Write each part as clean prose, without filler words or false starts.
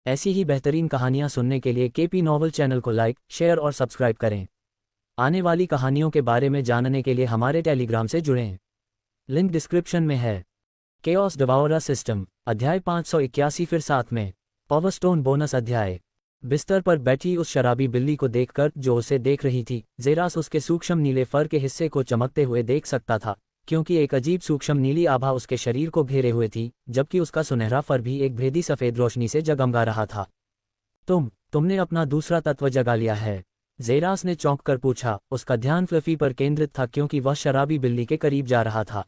ऐसी ही बेहतरीन कहानियाँ सुनने के लिए केपी नॉवल चैनल को लाइक, शेयर और सब्सक्राइब करें। आने वाली कहानियों के बारे में जानने के लिए हमारे टेलीग्राम से जुड़ें। लिंक डिस्क्रिप्शन में है। केओस डिवाउरर सिस्टम, अध्याय 581 फिर साथ में। पावरस्टोन बोनस अध्याय। बिस्तर पर बैठी उस शराबी बिल्ली को देखकर जो उसे देख रही थी, ज़ेरास उसके सूक्ष्म नीले फर के हिस्से को चमकते हुए देख सकता था, क्योंकि एक अजीब सूक्ष्म नीली आभा उसके शरीर को घेरे हुए थी, जबकि उसका सुनहरा फर भी एक भेदी सफ़ेद रोशनी से जगमगा रहा था। तुमने अपना दूसरा तत्व जगा लिया है? ज़ेरास ने चौंक कर पूछा। उसका ध्यान फ्लफी पर केंद्रित था, क्योंकि वह शराबी बिल्ली के करीब जा रहा था।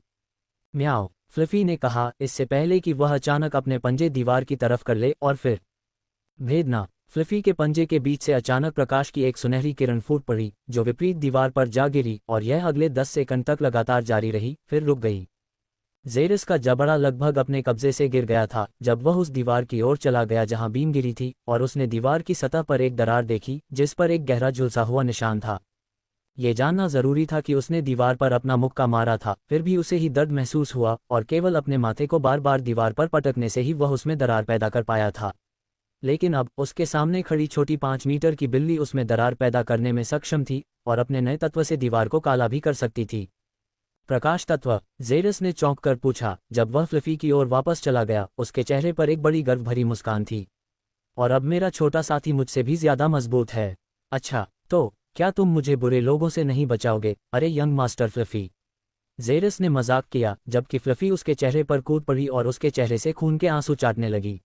म्याओ, फ्लफी ने कहा, इससे पहले कि वह अचानक अपने पंजे दीवार की तरफ कर ले और फिर भेदना। फ्लफी के पंजे के बीच से अचानक प्रकाश की एक सुनहरी किरण फूट पड़ी, जो विपरीत दीवार पर जा गिरी, और यह अगले 10 सेकंड तक लगातार जारी रही, फिर रुक गई। ज़ेरस का जबड़ा लगभग अपने कब्जे से गिर गया था जब वह उस दीवार की ओर चला गया जहां बीम गिरी थी, और उसने दीवार की सतह पर एक दरार देखी जिस पर एक गहरा झुलसा हुआ निशान था। ये जानना जरूरी था कि उसने दीवार पर अपना मुक्का मारा था, फिर भी उसे ही दर्द महसूस हुआ, और केवल अपने माथे को बार बार दीवार पर पटकने से ही वह उसमें दरार पैदा कर पाया था। लेकिन अब उसके सामने खड़ी छोटी 5 मीटर की बिल्ली उसमें दरार पैदा करने में सक्षम थी, और अपने नए तत्व से दीवार को काला भी कर सकती थी। प्रकाश तत्व? ज़ेरस ने चौंक कर पूछा। जब वह फ्लफी की ओर वापस चला गया, उसके चेहरे पर एक बड़ी गर्व भरी मुस्कान थी। और अब मेरा छोटा साथी मुझसे भी ज्यादा मजबूत है। अच्छा, तो क्या तुम मुझे बुरे लोगों से नहीं बचाओगे, अरे यंग मास्टर फ्लफी? ज़ेरस ने मजाक किया, जबकि फ्लफी उसके चेहरे पर कूद पड़ी और उसके चेहरे से खून के आंसू चाटने लगी।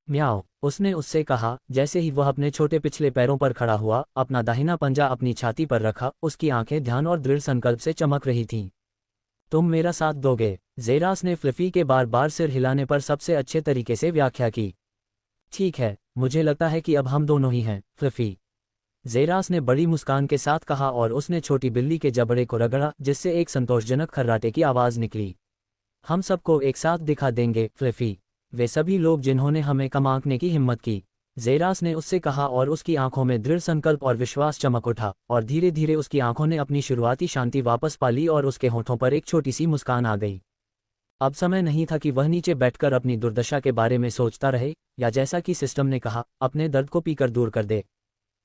म्याओ, उसने उससे कहा, जैसे ही वह अपने छोटे पिछले पैरों पर खड़ा हुआ, अपना दाहिना पंजा अपनी छाती पर रखा, उसकी आंखें ध्यान और दृढ़ संकल्प से चमक रही थीं। तुम मेरा साथ दोगे? ज़ेरास ने फ्लफी के बार बार सिर हिलाने पर सबसे अच्छे तरीके से व्याख्या की। ठीक है, मुझे लगता है कि अब हम दोनों ही हैं, फ्लफी। ज़ेरास ने बड़ी मुस्कान के साथ कहा, और उसने छोटी बिल्ली के जबड़े को रगड़ा, जिससे एक संतोषजनक खर्राटे की आवाज़ निकली। हम सबको एक साथ दिखा देंगे, फ्लफी। वे सभी लोग जिन्होंने हमें कम आंकने की हिम्मत की, ज़ेरास ने उससे कहा, और उसकी आंखों में दृढ़ संकल्प और विश्वास चमक उठा, और धीरे धीरे उसकी आंखों ने अपनी शुरुआती शांति वापस पा ली और उसके होठों पर एक छोटी सी मुस्कान आ गई। अब समय नहीं था कि वह नीचे बैठकर अपनी दुर्दशा के बारे में सोचता रहे, या जैसा कि सिस्टम ने कहा, अपने दर्द को पीकर दूर कर दे।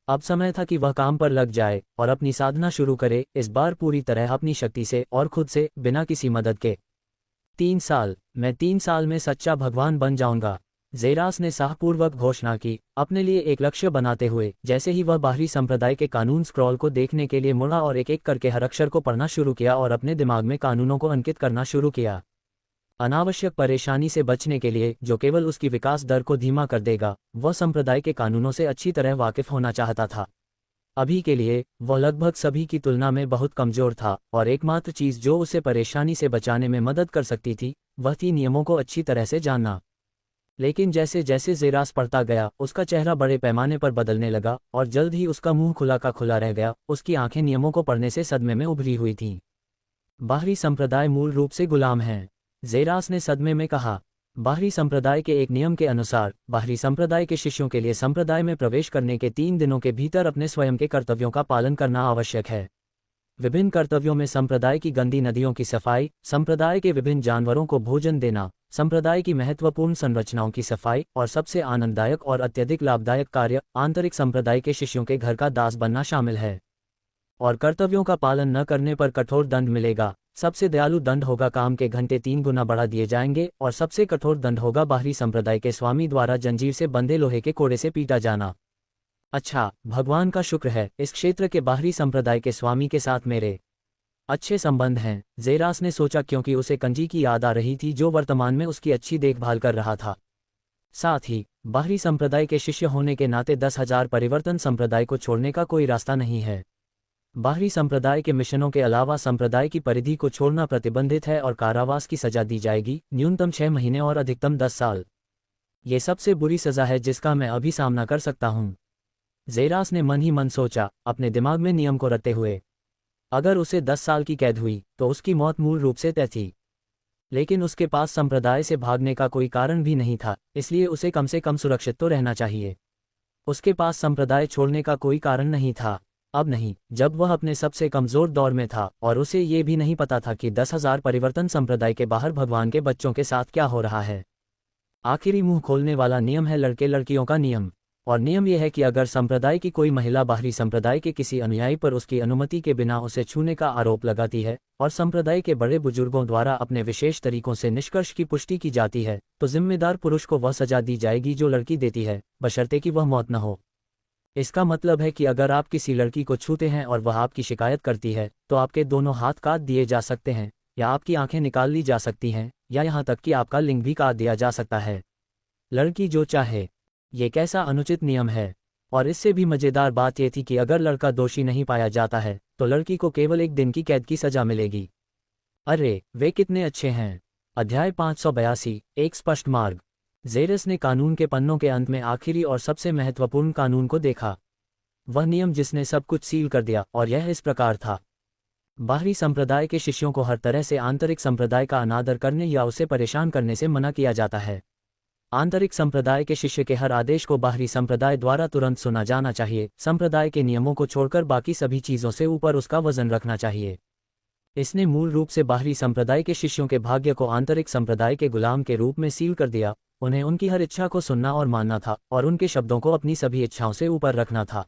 अब समय था कि वह काम पर लग जाए और अपनी साधना शुरू करे, इस बार पूरी तरह अपनी शक्ति से और खुद से, बिना किसी मदद के। 3 साल, मैं 3 साल में सच्चा भगवान बन जाऊंगा, ज़ेरास ने साहपूर्वक घोषणा की, अपने लिए एक लक्ष्य बनाते हुए। जैसे ही वह बाहरी संप्रदाय के कानून स्क्रॉल को देखने के लिए मुड़ा और एक एक करके हर अक्षर को पढ़ना शुरू किया और अपने दिमाग में कानूनों को अंकित करना शुरू किया। अनावश्यक परेशानी से बचने के लिए, जो केवल उसकी विकास दर को धीमा कर देगा, वह संप्रदाय के कानूनों से अच्छी तरह वाकिफ होना चाहता था। अभी के लिए वह लगभग सभी की तुलना में बहुत कमजोर था, और एकमात्र चीज जो उसे परेशानी से बचाने में मदद कर सकती थी, वह थी नियमों को अच्छी तरह से जानना। लेकिन जैसे जैसे ज़ेरास पढ़ता गया, उसका चेहरा बड़े पैमाने पर बदलने लगा, और जल्द ही उसका मुंह खुला का खुला रह गया। उसकी आंखें नियमों को पढ़ने से सदमे में उभरी हुई थीं। बाहरी संप्रदाय मूल रूप से गुलाम हैं, ज़ेरास ने सदमे में कहा। बाहरी संप्रदाय के एक नियम के अनुसार, बाहरी संप्रदाय के शिष्यों के लिए संप्रदाय में प्रवेश करने के 3 दिनों के भीतर अपने स्वयं के कर्तव्यों का पालन करना आवश्यक है। विभिन्न कर्तव्यों में संप्रदाय की गंदी नदियों की सफाई, संप्रदाय के विभिन्न जानवरों को भोजन देना, संप्रदाय की महत्वपूर्ण संरचनाओं की सफाई, और सबसे आनंददायक और अत्यधिक लाभदायक कार्य, आंतरिक संप्रदाय के शिष्यों के घर का दास बनना शामिल है। और कर्तव्यों का पालन न करने पर कठोर दंड मिलेगा। सबसे दयालु दंड होगा काम के घंटे 3 गुना बढ़ा दिए जाएंगे, और सबसे कठोर दंड होगा बाहरी संप्रदाय के स्वामी द्वारा जंजीर से बंधे लोहे के कोड़े से पीटा जाना। अच्छा, भगवान का शुक्र है, इस क्षेत्र के बाहरी संप्रदाय के स्वामी के साथ मेरे अच्छे संबंध हैं, ज़ेरास ने सोचा, क्योंकि उसे कंजी की याद आ रही थी जो वर्तमान में उसकी अच्छी देखभाल कर रहा था। साथ ही बाहरी संप्रदाय के शिष्य होने के नाते 10,000 परिवर्तन संप्रदाय को छोड़ने का कोई रास्ता नहीं है। बाहरी संप्रदाय के मिशनों के अलावा संप्रदाय की परिधि को छोड़ना प्रतिबंधित है, और कारावास की सजा दी जाएगी, न्यूनतम 6 महीने और अधिकतम 10 साल। ये सबसे बुरी सजा है जिसका मैं अभी सामना कर सकता हूँ, ज़ेरास ने मन ही मन सोचा, अपने दिमाग में नियम को रटते हुए। अगर उसे 10 साल की कैद हुई तो उसकी मौत मूल रूप से तय थी। लेकिन उसके पास संप्रदाय से भागने का कोई कारण भी नहीं था, इसलिए उसे कम से कम सुरक्षित तो रहना चाहिए। उसके पास संप्रदाय छोड़ने का कोई कारण नहीं था। अब नहीं, जब वह अपने सबसे कमजोर दौर में था, और उसे ये भी नहीं पता था कि 10,000 परिवर्तन संप्रदाय के बाहर भगवान के बच्चों के साथ क्या हो रहा है। आखिरी मुंह खोलने वाला नियम है लड़के लड़कियों का नियम। और नियम यह है कि अगर संप्रदाय की कोई महिला बाहरी संप्रदाय के किसी अनुयायी पर उसकी अनुमति के बिना उसे छूने का आरोप लगाती है और संप्रदाय के बड़े बुजुर्गों द्वारा अपने विशेष तरीकों से निष्कर्ष की पुष्टि की जाती है, तो जिम्मेदार पुरुष को वह सजा दी जाएगी जो लड़की देती है, बशर्ते कि वह मौत न हो। इसका मतलब है कि अगर आप किसी लड़की को छूते हैं और वह आपकी शिकायत करती है, तो आपके दोनों हाथ काट दिए जा सकते हैं, या आपकी आंखें निकाल ली जा सकती हैं, या यहाँ तक कि आपका लिंग भी काट दिया जा सकता है। लड़की जो चाहे। ये कैसा अनुचित नियम है। और इससे भी मजेदार बात यह थी कि अगर लड़का दोषी नहीं पाया जाता है तो लड़की को केवल 1 दिन की कैद की सजा मिलेगी। अरे वे कितने अच्छे हैं। अध्याय 582 एक स्पष्ट मार्ग। जेरस ने कानून के पन्नों के अंत में आखिरी और सबसे महत्वपूर्ण कानून को देखा। वह नियम जिसने सब कुछ सील कर दिया, और यह इस प्रकार था। बाहरी संप्रदाय के शिष्यों को हर तरह से आंतरिक संप्रदाय का अनादर करने या उसे परेशान करने से मना किया जाता है। आंतरिक संप्रदाय के शिष्य के हर आदेश को बाहरी संप्रदाय द्वारा तुरंत सुना जाना चाहिए। संप्रदाय के नियमों को छोड़कर बाकी सभी चीज़ों से ऊपर उसका वजन रखना चाहिए। इसने मूल रूप से बाहरी संप्रदाय के शिष्यों के भाग्य को आंतरिक संप्रदाय के गुलाम के रूप में सील कर दिया। उन्हें उनकी हर इच्छा को सुनना और मानना था, और उनके शब्दों को अपनी सभी इच्छाओं से ऊपर रखना था।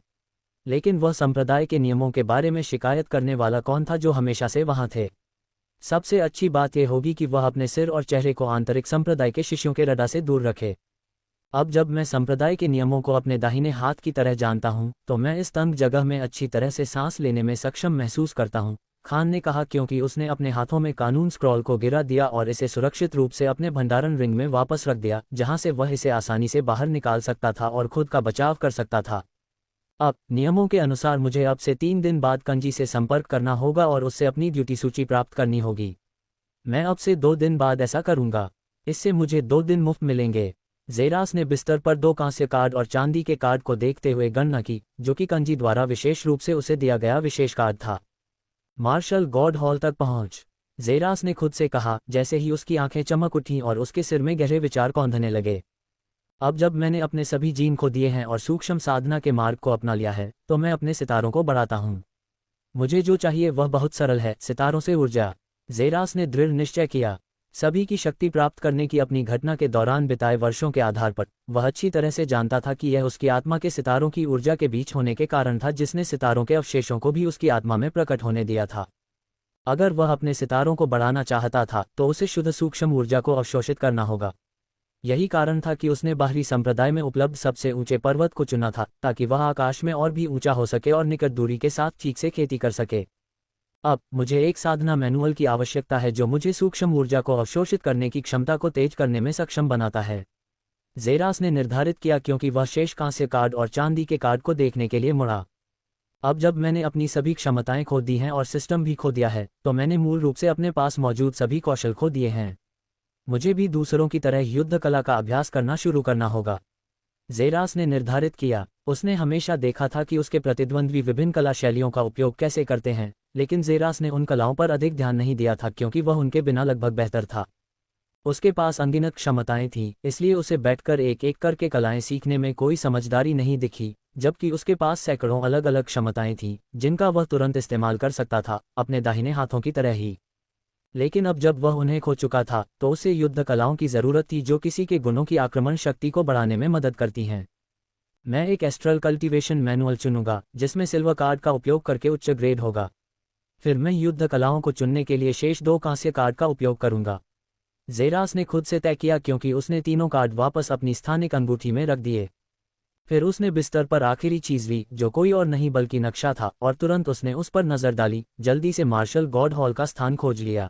लेकिन वह संप्रदाय के नियमों के बारे में शिकायत करने वाला कौन था जो हमेशा से वहां थे? सबसे अच्छी बात यह होगी कि वह अपने सिर और चेहरे को आंतरिक संप्रदाय के शिष्यों के रडा से दूर रखे। अब जब मैं संप्रदाय के नियमों को अपने दाहिने हाथ की तरह जानता हूं, तो मैं इस तंग जगह में अच्छी तरह से सांस लेने में सक्षम महसूस करता हूं, खान ने कहा, क्योंकि उसने अपने हाथों में कानून स्क्रॉल को गिरा दिया और इसे सुरक्षित रूप से अपने भंडारण रिंग में वापस रख दिया, जहां से वह इसे आसानी से बाहर निकाल सकता था और खुद का बचाव कर सकता था। अब नियमों के अनुसार मुझे अब से 3 दिन बाद कंजी से संपर्क करना होगा और उससे अपनी ड्यूटी सूची प्राप्त करनी होगी। मैं अब से 2 दिन बाद ऐसा करूंगा। इससे मुझे 2 दिन मुफ्त मिलेंगे। जेरास ने बिस्तर पर 2 कांस्य कार्ड और चांदी के कार्ड को देखते हुए गणना की, जो कि कंजी द्वारा विशेष रूप से उसे दिया गया विशेष कार्ड था। मार्शल गॉड हॉल तक पहुंच, जेरास ने खुद से कहा, जैसे ही उसकी आंखें चमक उठीं और उसके सिर में गहरे विचार कौंधने लगे। अब जब मैंने अपने सभी जीन खो दिए हैं और सूक्ष्म साधना के मार्ग को अपना लिया है, तो मैं अपने सितारों को बढ़ाता हूँ। मुझे जो चाहिए वह बहुत सरल है, सितारों से ऊर्जा। जेरास ने दृढ़ निश्चय किया। सभी की शक्ति प्राप्त करने की अपनी घटना के दौरान बिताए वर्षों के आधार पर वह अच्छी तरह से जानता था कि यह उसकी आत्मा के सितारों की ऊर्जा के बीच होने के कारण था, जिसने सितारों के अवशेषों को भी उसकी आत्मा में प्रकट होने दिया था। अगर वह अपने सितारों को बढ़ाना चाहता था तो उसे शुद्ध सूक्ष्म ऊर्जा को अवशोषित करना होगा। यही कारण था कि उसने बाहरी संप्रदाय में उपलब्ध सबसे ऊंचे पर्वत को चुना था, ताकि वह आकाश में और भी ऊंचा हो सके और निकट दूरी के साथ ठीक से खेती कर सके। अब मुझे एक साधना मैनुअल की आवश्यकता है जो मुझे सूक्ष्म ऊर्जा को अवशोषित करने की क्षमता को तेज करने में सक्षम बनाता है। जेरास ने निर्धारित किया, क्योंकि वह शेष कांस्य कार्ड और चांदी के कार्ड को देखने के लिए मुड़ा। अब जब मैंने अपनी सभी क्षमताएं खो दी हैं और सिस्टम भी खो दिया है, तो मैंने मूल रूप से अपने पास मौजूद सभी कौशल खो दिए हैं। मुझे भी दूसरों की तरह युद्ध कला का अभ्यास करना शुरू करना होगा। जेरास ने निर्धारित किया। उसने हमेशा देखा था कि उसके प्रतिद्वंद्वी विभिन्न कला शैलियों का उपयोग कैसे करते हैं, लेकिन जेरास ने उन कलाओं पर अधिक ध्यान नहीं दिया था, क्योंकि वह उनके बिना लगभग बेहतर था। उसके पास अनगिनत क्षमताएं थीं, इसलिए उसे बैठकर एक एक करके कलाएं सीखने में कोई समझदारी नहीं दिखी, जबकि उसके पास सैकड़ों अलग अलग क्षमताएं थीं जिनका वह तुरंत इस्तेमाल कर सकता था, अपने दाहिने हाथों की तरह ही। लेकिन अब जब वह उन्हें खो चुका था, तो उसे युद्ध कलाओं की जरूरत थी जो किसी के गुणों की आक्रमण शक्ति को बढ़ाने में मदद करती हैं। मैं एक एस्ट्रल कल्टीवेशन मैनुअल चुनूंगा जिसमें सिल्वर कार्ड का उपयोग करके उच्च ग्रेड होगा। फिर मैं युद्ध कलाओं को चुनने के लिए शेष 2 कांस्य कार्ड का उपयोग करूंगा। जेरास ने खुद से तय किया, क्योंकि उसने तीनों कार्ड वापस अपनी स्थानिक अंगूठी में रख दिए। फिर उसने बिस्तर पर आखिरी चीज ली, जो कोई और नहीं बल्कि नक्शा था, और तुरंत उसने उस पर नजर डाली। जल्दी से मार्शल गॉड हॉल का स्थान खोज लिया।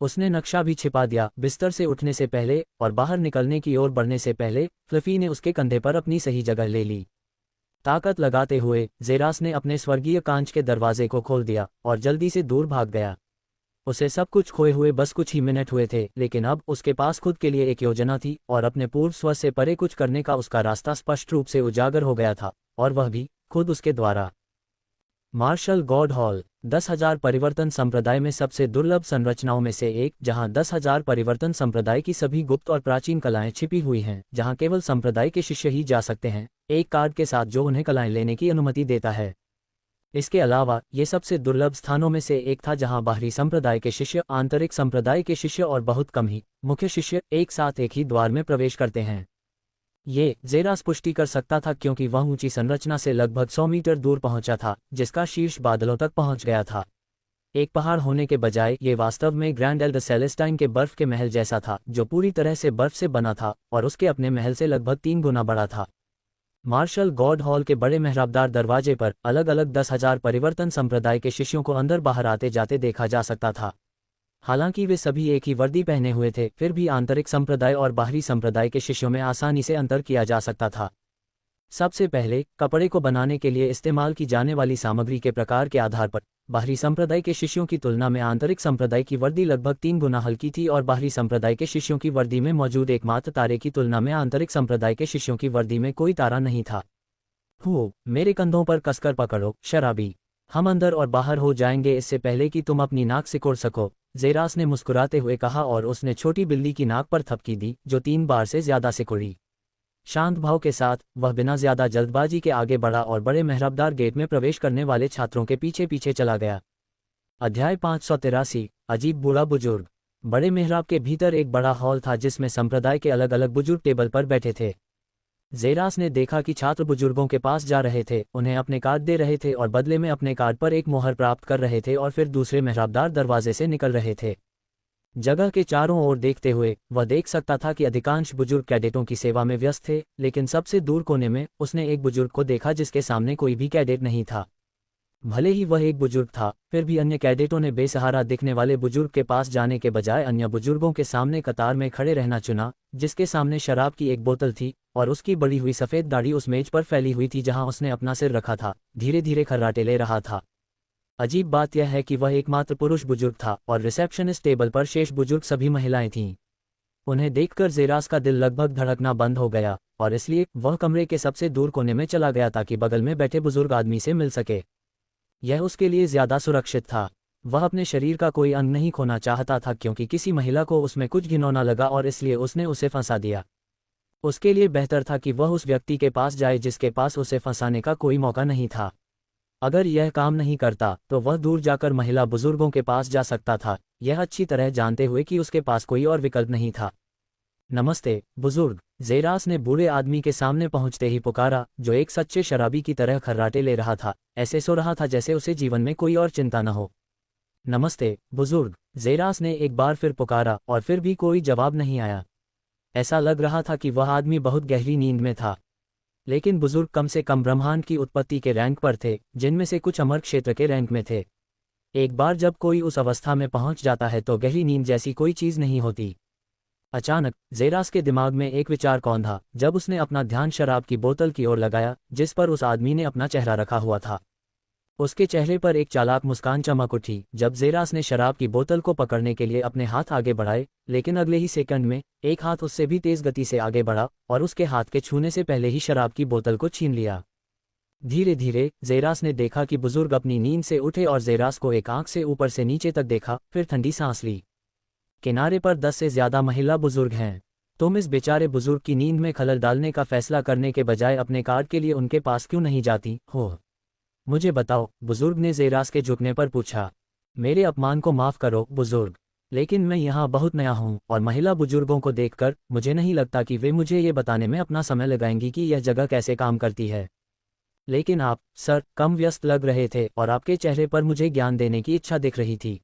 उसने नक्शा भी छिपा दिया। बिस्तर से उठने से पहले और बाहर निकलने की ओर बढ़ने से पहले फ्लफी ने उसके कंधे पर अपनी सही जगह ले ली। ताकत लगाते हुए जेरास ने अपने स्वर्गीय कांच के दरवाजे को खोल दिया और जल्दी से दूर भाग गया। उसे सब कुछ खोए हुए बस कुछ ही मिनट हुए थे, लेकिन अब उसके पास खुद के लिए एक योजना थी और अपने पूर्व स्व से परे कुछ करने का उसका रास्ता स्पष्ट रूप से उजागर हो गया था, और वह भी खुद उसके द्वारा। मार्शल गॉड हॉल 10,000 परिवर्तन संप्रदाय में सबसे दुर्लभ संरचनाओं में से एक, जहां 10,000 परिवर्तन संप्रदाय की सभी गुप्त और प्राचीन कलाएं छिपी हुई हैं, जहां केवल संप्रदाय के शिष्य ही जा सकते हैं, एक कार्ड के साथ जो उन्हें कलाएं लेने की अनुमति देता है। इसके अलावा ये सबसे दुर्लभ स्थानों में से एक था जहां बाहरी संप्रदाय के शिष्य, आंतरिक संप्रदाय के शिष्य और बहुत कम ही मुख्य शिष्य एक साथ एक ही द्वार में प्रवेश करते हैं। ये ज़ेरास पुष्टि कर सकता था क्योंकि वह ऊंची संरचना से लगभग 100 मीटर दूर पहुंचा था, जिसका शीर्ष बादलों तक पहुंच गया था। एक पहाड़ होने के बजाय ये वास्तव में ग्रैंड एल्डर सेलेस्टाइन के बर्फ के महल जैसा था, जो पूरी तरह से बर्फ से बना था और उसके अपने महल से लगभग 3 गुना बड़ा था। मार्शल गॉड हॉल के बड़े मेहराबदार दरवाजे पर अलग अलग 10,000 परिवर्तन संप्रदाय के शिष्यों को अंदर बाहर आते जाते देखा जा सकता था। हालांकि वे सभी एक ही वर्दी पहने हुए थे, फिर भी आंतरिक संप्रदाय और बाहरी संप्रदाय के शिष्यों में आसानी से अंतर किया जा सकता था। सबसे पहले, कपड़े को बनाने के लिए इस्तेमाल की जाने वाली सामग्री के प्रकार के आधार पर बाहरी संप्रदाय के शिष्यों की तुलना में आंतरिक संप्रदाय की वर्दी लगभग 3 गुना हल्की थी और बाहरी संप्रदाय के शिष्यों की वर्दी में मौजूद एकमात्र तारे की तुलना में आंतरिक संप्रदाय के शिष्यों की वर्दी में कोई तारा नहीं था। मेरे कंधों पर कसकर पकड़ो, शराबी। हम अंदर और बाहर हो जाएंगे इससे पहले कि तुम अपनी नाक सिकोड़ सको, ज़ेरास ने मुस्कुराते हुए कहा और उसने छोटी बिल्ली की नाक पर थपकी दी, जो 3 बार से ज्यादा सिकुड़ी। शांत भाव के साथ वह बिना ज्यादा जल्दबाजी के आगे बढ़ा और बड़े मेहराबदार गेट में प्रवेश करने वाले छात्रों के पीछे पीछे चला गया। अध्याय 583। अजीब बूढ़ा बुजुर्ग। बड़े मेहराब के भीतर एक बड़ा हॉल था जिसमें संप्रदाय के अलग अलग बुजुर्ग टेबल पर बैठे थे। ज़ेरास ने देखा कि छात्र बुजुर्गों के पास जा रहे थे, उन्हें अपने कार्ड दे रहे थे और बदले में अपने कार्ड पर एक मोहर प्राप्त कर रहे थे और फिर दूसरे मेहराबदार दरवाजे से निकल रहे थे। जगह के चारों ओर देखते हुए वह देख सकता था कि अधिकांश बुजुर्ग कैडेटों की सेवा में व्यस्त थे, लेकिन सबसे दूर कोने में उसने एक बुजुर्ग को देखा जिसके सामने कोई भी कैडेट नहीं था। भले ही वह एक बुजुर्ग था, फिर भी अन्य कैडेटों ने बेसहारा दिखने वाले बुजुर्ग के पास जाने के बजाय अन्य बुजुर्गों के सामने कतार में खड़े रहना चुना, जिसके सामने शराब की एक बोतल थी और उसकी बड़ी हुई सफ़ेद दाढ़ी उस मेज पर फैली हुई थी जहां उसने अपना सिर रखा था, धीरे धीरे खर्राटे ले रहा था। अजीब बात यह है कि वह एकमात्र पुरुष बुजुर्ग था और रिसेप्शनिस्ट टेबल पर शेष बुजुर्ग सभी महिलाएं थीं। उन्हें देखकर ज़ेरास का दिल लगभग धड़कना बंद हो गया और इसलिए वह कमरे के सबसे दूर कोने में चला गया ताकि बगल में बैठे बुजुर्ग आदमी से मिल सके। यह उसके लिए ज्यादा सुरक्षित था। वह अपने शरीर का कोई अंग नहीं खोना चाहता था क्योंकि किसी महिला को उसमें कुछ घिनौना लगा और इसलिए उसने उसे फंसा दिया। उसके लिए बेहतर था कि वह उस व्यक्ति के पास जाए जिसके पास उसे फंसाने का कोई मौका नहीं था। अगर यह काम नहीं करता तो वह दूर जाकर महिला बुजुर्गों के पास जा सकता था, यह अच्छी तरह जानते हुए कि उसके पास कोई और विकल्प नहीं था। नमस्ते बुजुर्ग, ज़ेरास ने बूढ़े आदमी के सामने पहुंचते ही पुकारा, जो एक सच्चे शराबी की तरह खर्राटे ले रहा था, ऐसे सो रहा था जैसे उसे जीवन में कोई और चिंता न हो। नमस्ते बुजुर्ग, ज़ेरास ने एक बार फिर पुकारा और फिर भी कोई जवाब नहीं आया। ऐसा लग रहा था कि वह आदमी बहुत गहरी नींद में था। लेकिन बुजुर्ग कम से कम ब्रह्मांड की उत्पत्ति के रैंक पर थे, जिनमें से कुछ अमर क्षेत्र के रैंक में थे। एक बार जब कोई उस अवस्था में पहुंच जाता है तो गहरी नींद जैसी कोई चीज नहीं होती। अचानक ज़ेरास के दिमाग में एक विचार कौंधा जब उसने अपना ध्यान शराब की बोतल की ओर लगाया जिस पर उस आदमी ने अपना चेहरा रखा हुआ था। उसके चेहरे पर एक चालाक मुस्कान चमक उठी जब ज़ेरास ने शराब की बोतल को पकड़ने के लिए अपने हाथ आगे बढ़ाए, लेकिन अगले ही सेकंड में एक हाथ उससे भी तेज गति से आगे बढ़ा और उसके हाथ के छूने से पहले ही शराब की बोतल को छीन लिया। धीरे धीरे ज़ेरास ने देखा कि बुजुर्ग अपनी नींद से उठे और ज़ेरास को एक आंख से ऊपर से नीचे तक देखा, फिर ठंडी सांस ली। किनारे पर 10 से ज्यादा महिला बुजुर्ग हैं। तुम इस बेचारे बुजुर्ग की नींद में खलल डालने का फैसला करने के बजाय अपने कार्ड के लिए उनके पास क्यों नहीं जाती हो? मुझे बताओ, बुजुर्ग ने ज़ेरास के झुकने पर पूछा। मेरे अपमान को माफ करो बुजुर्ग, लेकिन मैं यहाँ बहुत नया हूँ और महिला बुजुर्गों को देखकर मुझे नहीं लगता कि वे मुझे ये बताने में अपना समय लगाएंगी कि यह जगह कैसे काम करती है। लेकिन आप, सर, कम व्यस्त लग रहे थे और आपके चेहरे पर मुझे ज्ञान देने की इच्छा दिख रही थी,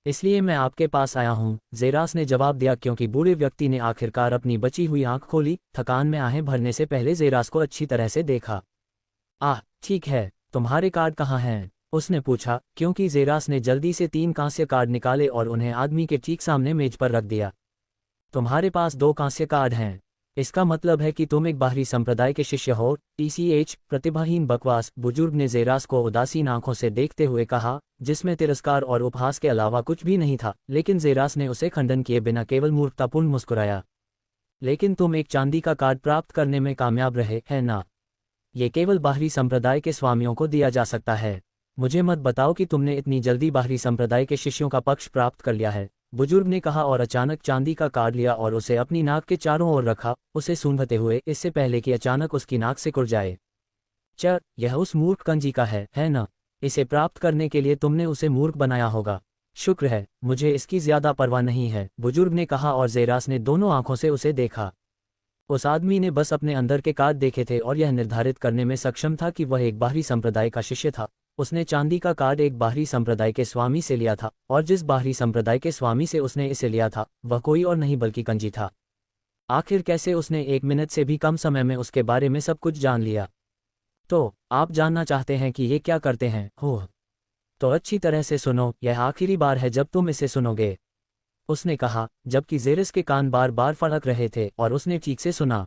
इसलिए मैं आपके पास आया हूँ, ज़ेरास ने जवाब दिया क्योंकि बूढ़े व्यक्ति ने आखिरकार अपनी बची हुई आंख खोली। थकान में आहें भरने से पहले ज़ेरास को अच्छी तरह से देखा। ठीक है, तुम्हारे कार्ड कहाँ हैं? उसने पूछा, क्योंकि ज़ेरास ने जल्दी से 3 कांस्य कार्ड निकाले और उन्हें आदमी के ठीक सामने मेज पर रख दिया। तुम्हारे पास 2 कांस्य कार्ड हैं, इसका मतलब है कि तुम एक बाहरी संप्रदाय के शिष्य हो। TCH, प्रतिभाहीन बकवास, बुजुर्ग ने ज़ेरास को उदासीन आंखों से देखते हुए कहा, जिसमें तिरस्कार और उपहास के अलावा कुछ भी नहीं था। लेकिन ज़ेरास ने उसे खंडन किए बिना केवल मूर्खतापूर्ण मुस्कुराया। लेकिन तुम एक चांदी का कार्ड प्राप्त करने में कामयाब रहे, है ना? ये केवल बाहरी संप्रदाय के स्वामियों को दिया जा सकता है। मुझे मत बताओ कि तुमने इतनी जल्दी बाहरी संप्रदाय के शिष्यों का पक्ष प्राप्त कर लिया है, बुजुर्ग ने कहा और अचानक चांदी का कार्ड लिया और उसे अपनी नाक के चारों ओर रखा, उसे सूंघते हुए, इससे पहले कि अचानक उसकी नाक सिकुड़ जाए। यह उस मूर्ख कंजी का है ना? इसे प्राप्त करने के लिए तुमने उसे मूर्ख बनाया होगा। शुक्र है, मुझे इसकी ज्यादा परवाह नहीं है, बुजुर्ग ने कहा और जेरास ने दोनों आंखों से उसे देखा। उस आदमी ने बस अपने अंदर के कार्ड देखे थे और यह निर्धारित करने में सक्षम था कि वह एक बाहरी संप्रदाय का शिष्य था। उसने चांदी का कार्ड एक बाहरी संप्रदाय के स्वामी से लिया था, और जिस बाहरी संप्रदाय के स्वामी से उसने इसे लिया था वह कोई और नहीं बल्कि कंजी था। आखिर कैसे उसने 1 मिनट से भी कम समय में उसके बारे में सब कुछ जान लिया? तो आप जानना चाहते हैं कि ये क्या करते हैं? हो तो अच्छी तरह से सुनो, यह आखिरी बार है जब तुम इसे सुनोगे, उसने कहा, जबकि जेरस के कान बार बार फड़क रहे थे और उसने ठीक से सुना।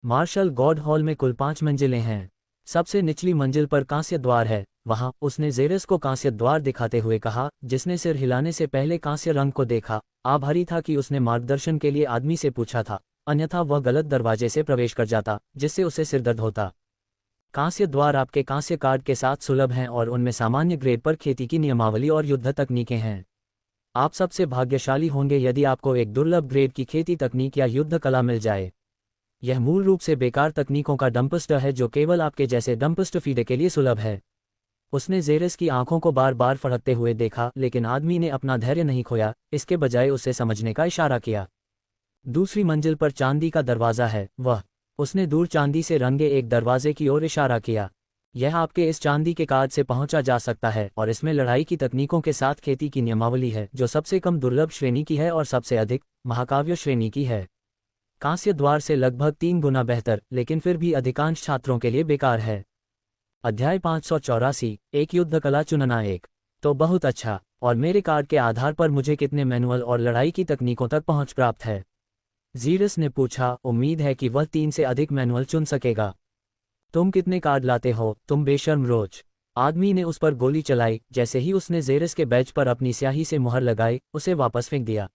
मार्शल गॉड हॉल में कुल 5 मंजिलें हैं। सबसे निचली मंजिल पर कांस्य द्वार है। वहां उसने जेरस को कांस्य द्वार दिखाते हुए कहा, जिसने सिर हिलाने से पहले कांस्य रंग को देखा। आभारी था कि उसने मार्गदर्शन के लिए आदमी से पूछा था, अन्यथा वह गलत दरवाजे से प्रवेश कर जाता, जिससे उसे सिरदर्द होता। कांस्य द्वार आपके कांस्य कार्ड के साथ सुलभ हैं और उनमें सामान्य ग्रेड पर खेती की नियमावली और युद्ध तकनीकें हैं। आप सबसे भाग्यशाली होंगे यदि आपको एक दुर्लभ ग्रेड की खेती तकनीक या युद्ध कला मिल जाए। यह मूल रूप से बेकार तकनीकों का डंपस्टर है जो केवल आपके जैसे डंपस्टर फीडर के लिए सुलभ है। उसने जेरस की आंखों को बार बार फड़कते हुए देखा, लेकिन आदमी ने अपना धैर्य नहीं खोया, इसके बजाय उसे समझने का इशारा किया। दूसरी मंजिल पर चांदी का दरवाज़ा है। उसने दूर चांदी से रंगे एक दरवाजे की ओर इशारा किया। यह आपके इस चांदी के कार्ड से पहुंचा जा सकता है और इसमें लड़ाई की तकनीकों के साथ खेती की नियमावली है जो सबसे कम दुर्लभ श्रेणी की है और सबसे अधिक महाकाव्य श्रेणी की है। कांस्य द्वार से लगभग 3 गुना बेहतर, लेकिन फिर भी अधिकांश छात्रों के लिए बेकार है। अध्याय 584, एक युद्ध कला चुनना। तो बहुत अच्छा। और मेरे कार्ड के आधार पर मुझे कितने मैनुअल और लड़ाई की तकनीकों तक पहुंच प्राप्त है? जीरस ने पूछा। उम्मीद है कि वह 3 से अधिक मैनुअल चुन सकेगा। तुम कितने कार्ड लाते हो, तुम बेशर्म रोच? आदमी ने उस पर गोली चलाई। जैसे ही उसने जेरस के बैज पर अपनी स्याही से मुहर लगाई, उसे वापस फेंक दिया।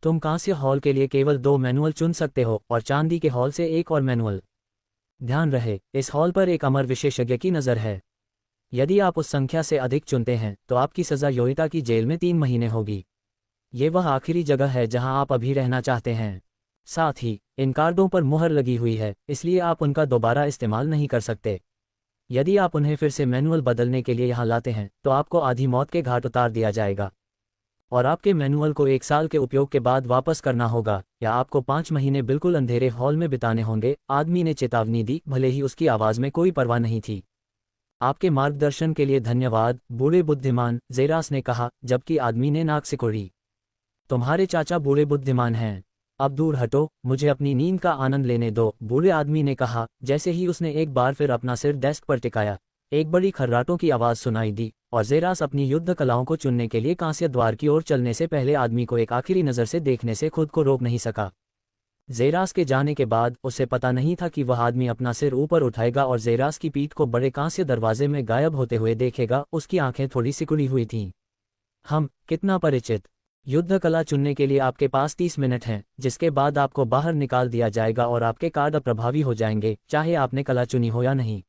तुम कांस्य हॉल के लिए केवल 2 मैनुअल चुन सकते हो और चांदी के हॉल से 1 और मैनुअल। ध्यान रहे, इस हॉल पर एक अमर विशेषज्ञ की नज़र है। यदि आप उस संख्या से अधिक चुनते हैं तो आपकी सज़ा योगिता की जेल में 3 महीने होगी। ये वह आखिरी जगह है जहां आप अभी रहना चाहते हैं। साथ ही इन कार्डों पर मुहर लगी हुई है, इसलिए आप उनका दोबारा इस्तेमाल नहीं कर सकते। यदि आप उन्हें फिर से मैनुअल बदलने के लिए यहाँ लाते हैं तो आपको आधी मौत के घाट उतार दिया जाएगा और आपके मैनुअल को 1 साल के उपयोग के बाद वापस करना होगा, या आपको 5 महीने बिल्कुल अंधेरे हॉल में बिताने होंगे। आदमी ने चेतावनी दी, भले ही उसकी आवाज़ में कोई परवाह नहीं थी। आपके मार्गदर्शन के लिए धन्यवाद, बूढ़े बुद्धिमान, जेरास ने कहा, जबकि आदमी ने नाक सिकोड़ी। तुम्हारे चाचा बूढ़े बुद्धिमान हैं। अब दूर हटो, मुझे अपनी नींद का आनंद लेने दो, बूढ़े आदमी ने कहा। जैसे ही उसने एक बार फिर अपना सिर डेस्क पर टिकाया, एक बड़ी खर्राटों की आवाज़ सुनाई दी और जेरास अपनी युद्ध कलाओं को चुनने के लिए कांस्य द्वार की ओर चलने से पहले आदमी को एक आखिरी नज़र से देखने से खुद को रोक नहीं सका। जेरास के जाने के बाद उसे पता नहीं था कि वह आदमी अपना सिर ऊपर उठाएगा और जेरास की पीठ को बड़े कांस्य दरवाजे में गायब होते हुए देखेगा। उसकी आंखें थोड़ी सिकुड़ी हुई थीं। कितना परिचित। युद्ध कला चुनने के लिए आपके पास 30 मिनट हैं, जिसके बाद आपको बाहर निकाल दिया जाएगा और आपके कार्ड अप्रभावी हो जाएंगे, चाहे आपने कला चुनी हो या नहीं।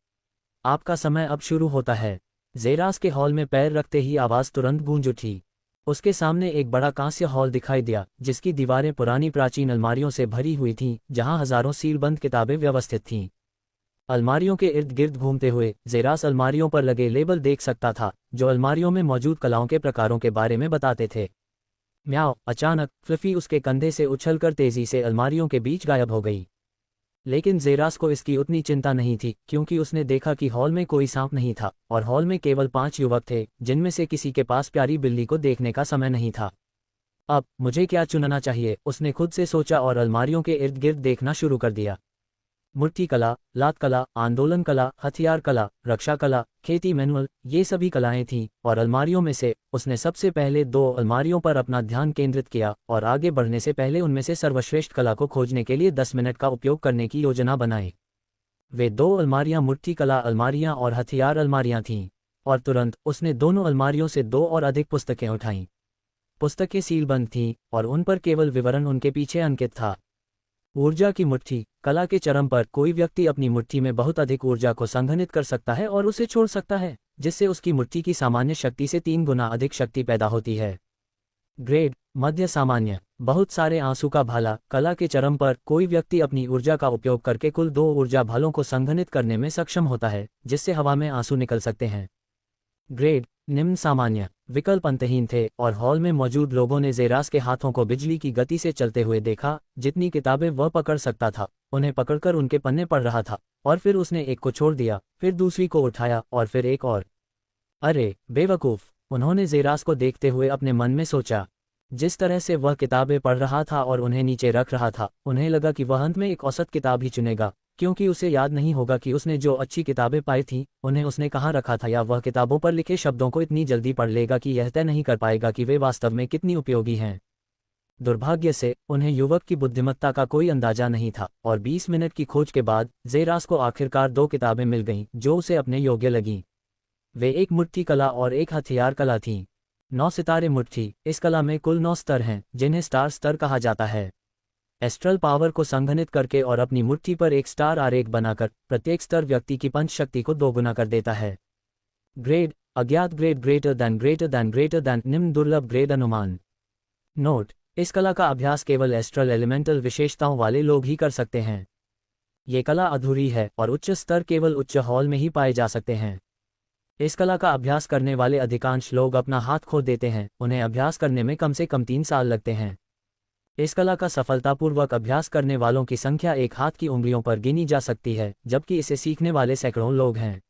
आपका समय अब शुरू होता है। जेरास के हॉल में पैर रखते ही आवाज़ तुरंत गूंज उठी। उसके सामने एक बड़ा कांस्य हॉल दिखाई दिया, जिसकी दीवारें पुरानी प्राचीन अलमारियों से भरी हुई थीं, जहां हजारों सीलबंद किताबें व्यवस्थित थीं। अलमारियों के इर्द गिर्द घूमते हुए जेरास अलमारियों पर लगे लेबल देख सकता था, जो अलमारियों में मौजूद कलाओं के प्रकारों के बारे में बताते थे। म्याओ! अचानक फ्लफी उसके कंधे से उछलकर तेजी से अलमारियों के बीच गायब हो गई। लेकिन जेरास को इसकी उतनी चिंता नहीं थी, क्योंकि उसने देखा कि हॉल में कोई सांप नहीं था और हॉल में केवल 5 युवक थे, जिनमें से किसी के पास प्यारी बिल्ली को देखने का समय नहीं था। अब मुझे क्या चुनना चाहिए, उसने खुद से सोचा और अलमारियों के इर्द गिर्द देखना शुरू कर दिया। मूर्ति कला, लात कला, आंदोलन कला, हथियार कला, रक्षा कला, खेती मैनुअल, ये सभी कलाएं थीं, और अलमारियों में से उसने सबसे पहले 2 अलमारियों पर अपना ध्यान केंद्रित किया और आगे बढ़ने से पहले उनमें से सर्वश्रेष्ठ कला को खोजने के लिए 10 मिनट का उपयोग करने की योजना बनाई। वे 2 अलमारियां मूर्ति कला अलमारियां और हथियार अलमारियां थीं, और तुरंत उसने दोनों अलमारियों से 2 और अधिक पुस्तकें उठाईं। पुस्तकें सीलबंद थीं और उन पर केवल विवरण उनके पीछे अंकित था। ऊर्जा की मुट्ठी। कला के चरम पर कोई व्यक्ति अपनी मुट्ठी में बहुत अधिक ऊर्जा को संघनित कर सकता है और उसे छोड़ सकता है, जिससे उसकी मुट्ठी की सामान्य शक्ति से 3 गुना अधिक शक्ति पैदा होती है। ग्रेड मध्य सामान्य। बहुत सारे आंसू का भाला। कला के चरम पर कोई व्यक्ति अपनी ऊर्जा का उपयोग करके कुल 2 ऊर्जा भालों को संघनित करने में सक्षम होता है, जिससे हवा में आंसू निकल सकते हैं। ग्रेड निम्न सामान्य। विकल्प अंतहीन थे और हॉल में मौजूद लोगों ने जेरास के हाथों को बिजली की गति से चलते हुए देखा। जितनी किताबें वह पकड़ सकता था उन्हें पकड़कर उनके पन्ने पढ़ रहा था, और फिर उसने एक को छोड़ दिया, फिर दूसरी को उठाया और फिर एक और। अरे बेवकूफ़, उन्होंने जेरास को देखते हुए अपने मन में सोचा। जिस तरह से वह किताबें पढ़ रहा था और उन्हें नीचे रख रहा था, उन्हें लगा कि वह अंत में एक औसत किताब ही चुनेगा, क्योंकि उसे याद नहीं होगा कि उसने जो अच्छी किताबें पाई थीं उन्हें उसने कहाँ रखा था, या वह किताबों पर लिखे शब्दों को इतनी जल्दी पढ़ लेगा कि यह तय नहीं कर पाएगा कि वे वास्तव में कितनी उपयोगी हैं। दुर्भाग्य से उन्हें युवक की बुद्धिमत्ता का कोई अंदाजा नहीं था, और 20 मिनट की खोज के बाद जेरास को आखिरकार 2 किताबें मिल गईं जो उसे अपने योग्य लगीं। वे एक मुट्ठी कला और एक हथियार कला थीं। 9 सितारे मुट्ठी। इस कला में कुल 9 स्तर हैं, जिन्हें स्टार स्तर कहा जाता है। एस्ट्रल पावर को संघनित करके और अपनी मुट्ठी पर एक स्टार आरेख बनाकर प्रत्येक स्तर व्यक्ति की पंच शक्ति को दोगुना कर देता है। ग्रेड अज्ञात ग्रेड ग्रेटर दैन निम्न दुर्लभ ग्रेड अनुमान। नोट: इस कला का अभ्यास केवल एस्ट्रल एलिमेंटल विशेषताओं वाले लोग ही कर सकते हैं। ये कला अधूरी है और उच्च स्तर केवल उच्च हॉल में ही पाए जा सकते हैं। इस कला का अभ्यास करने वाले अधिकांश लोग अपना हाथ खो देते हैं। उन्हें अभ्यास करने में कम से कम 3 साल लगते हैं। इस कला का सफलतापूर्वक अभ्यास करने वालों की संख्या एक हाथ की उंगलियों पर गिनी जा सकती है, जबकि इसे सीखने वाले सैकड़ों लोग हैं।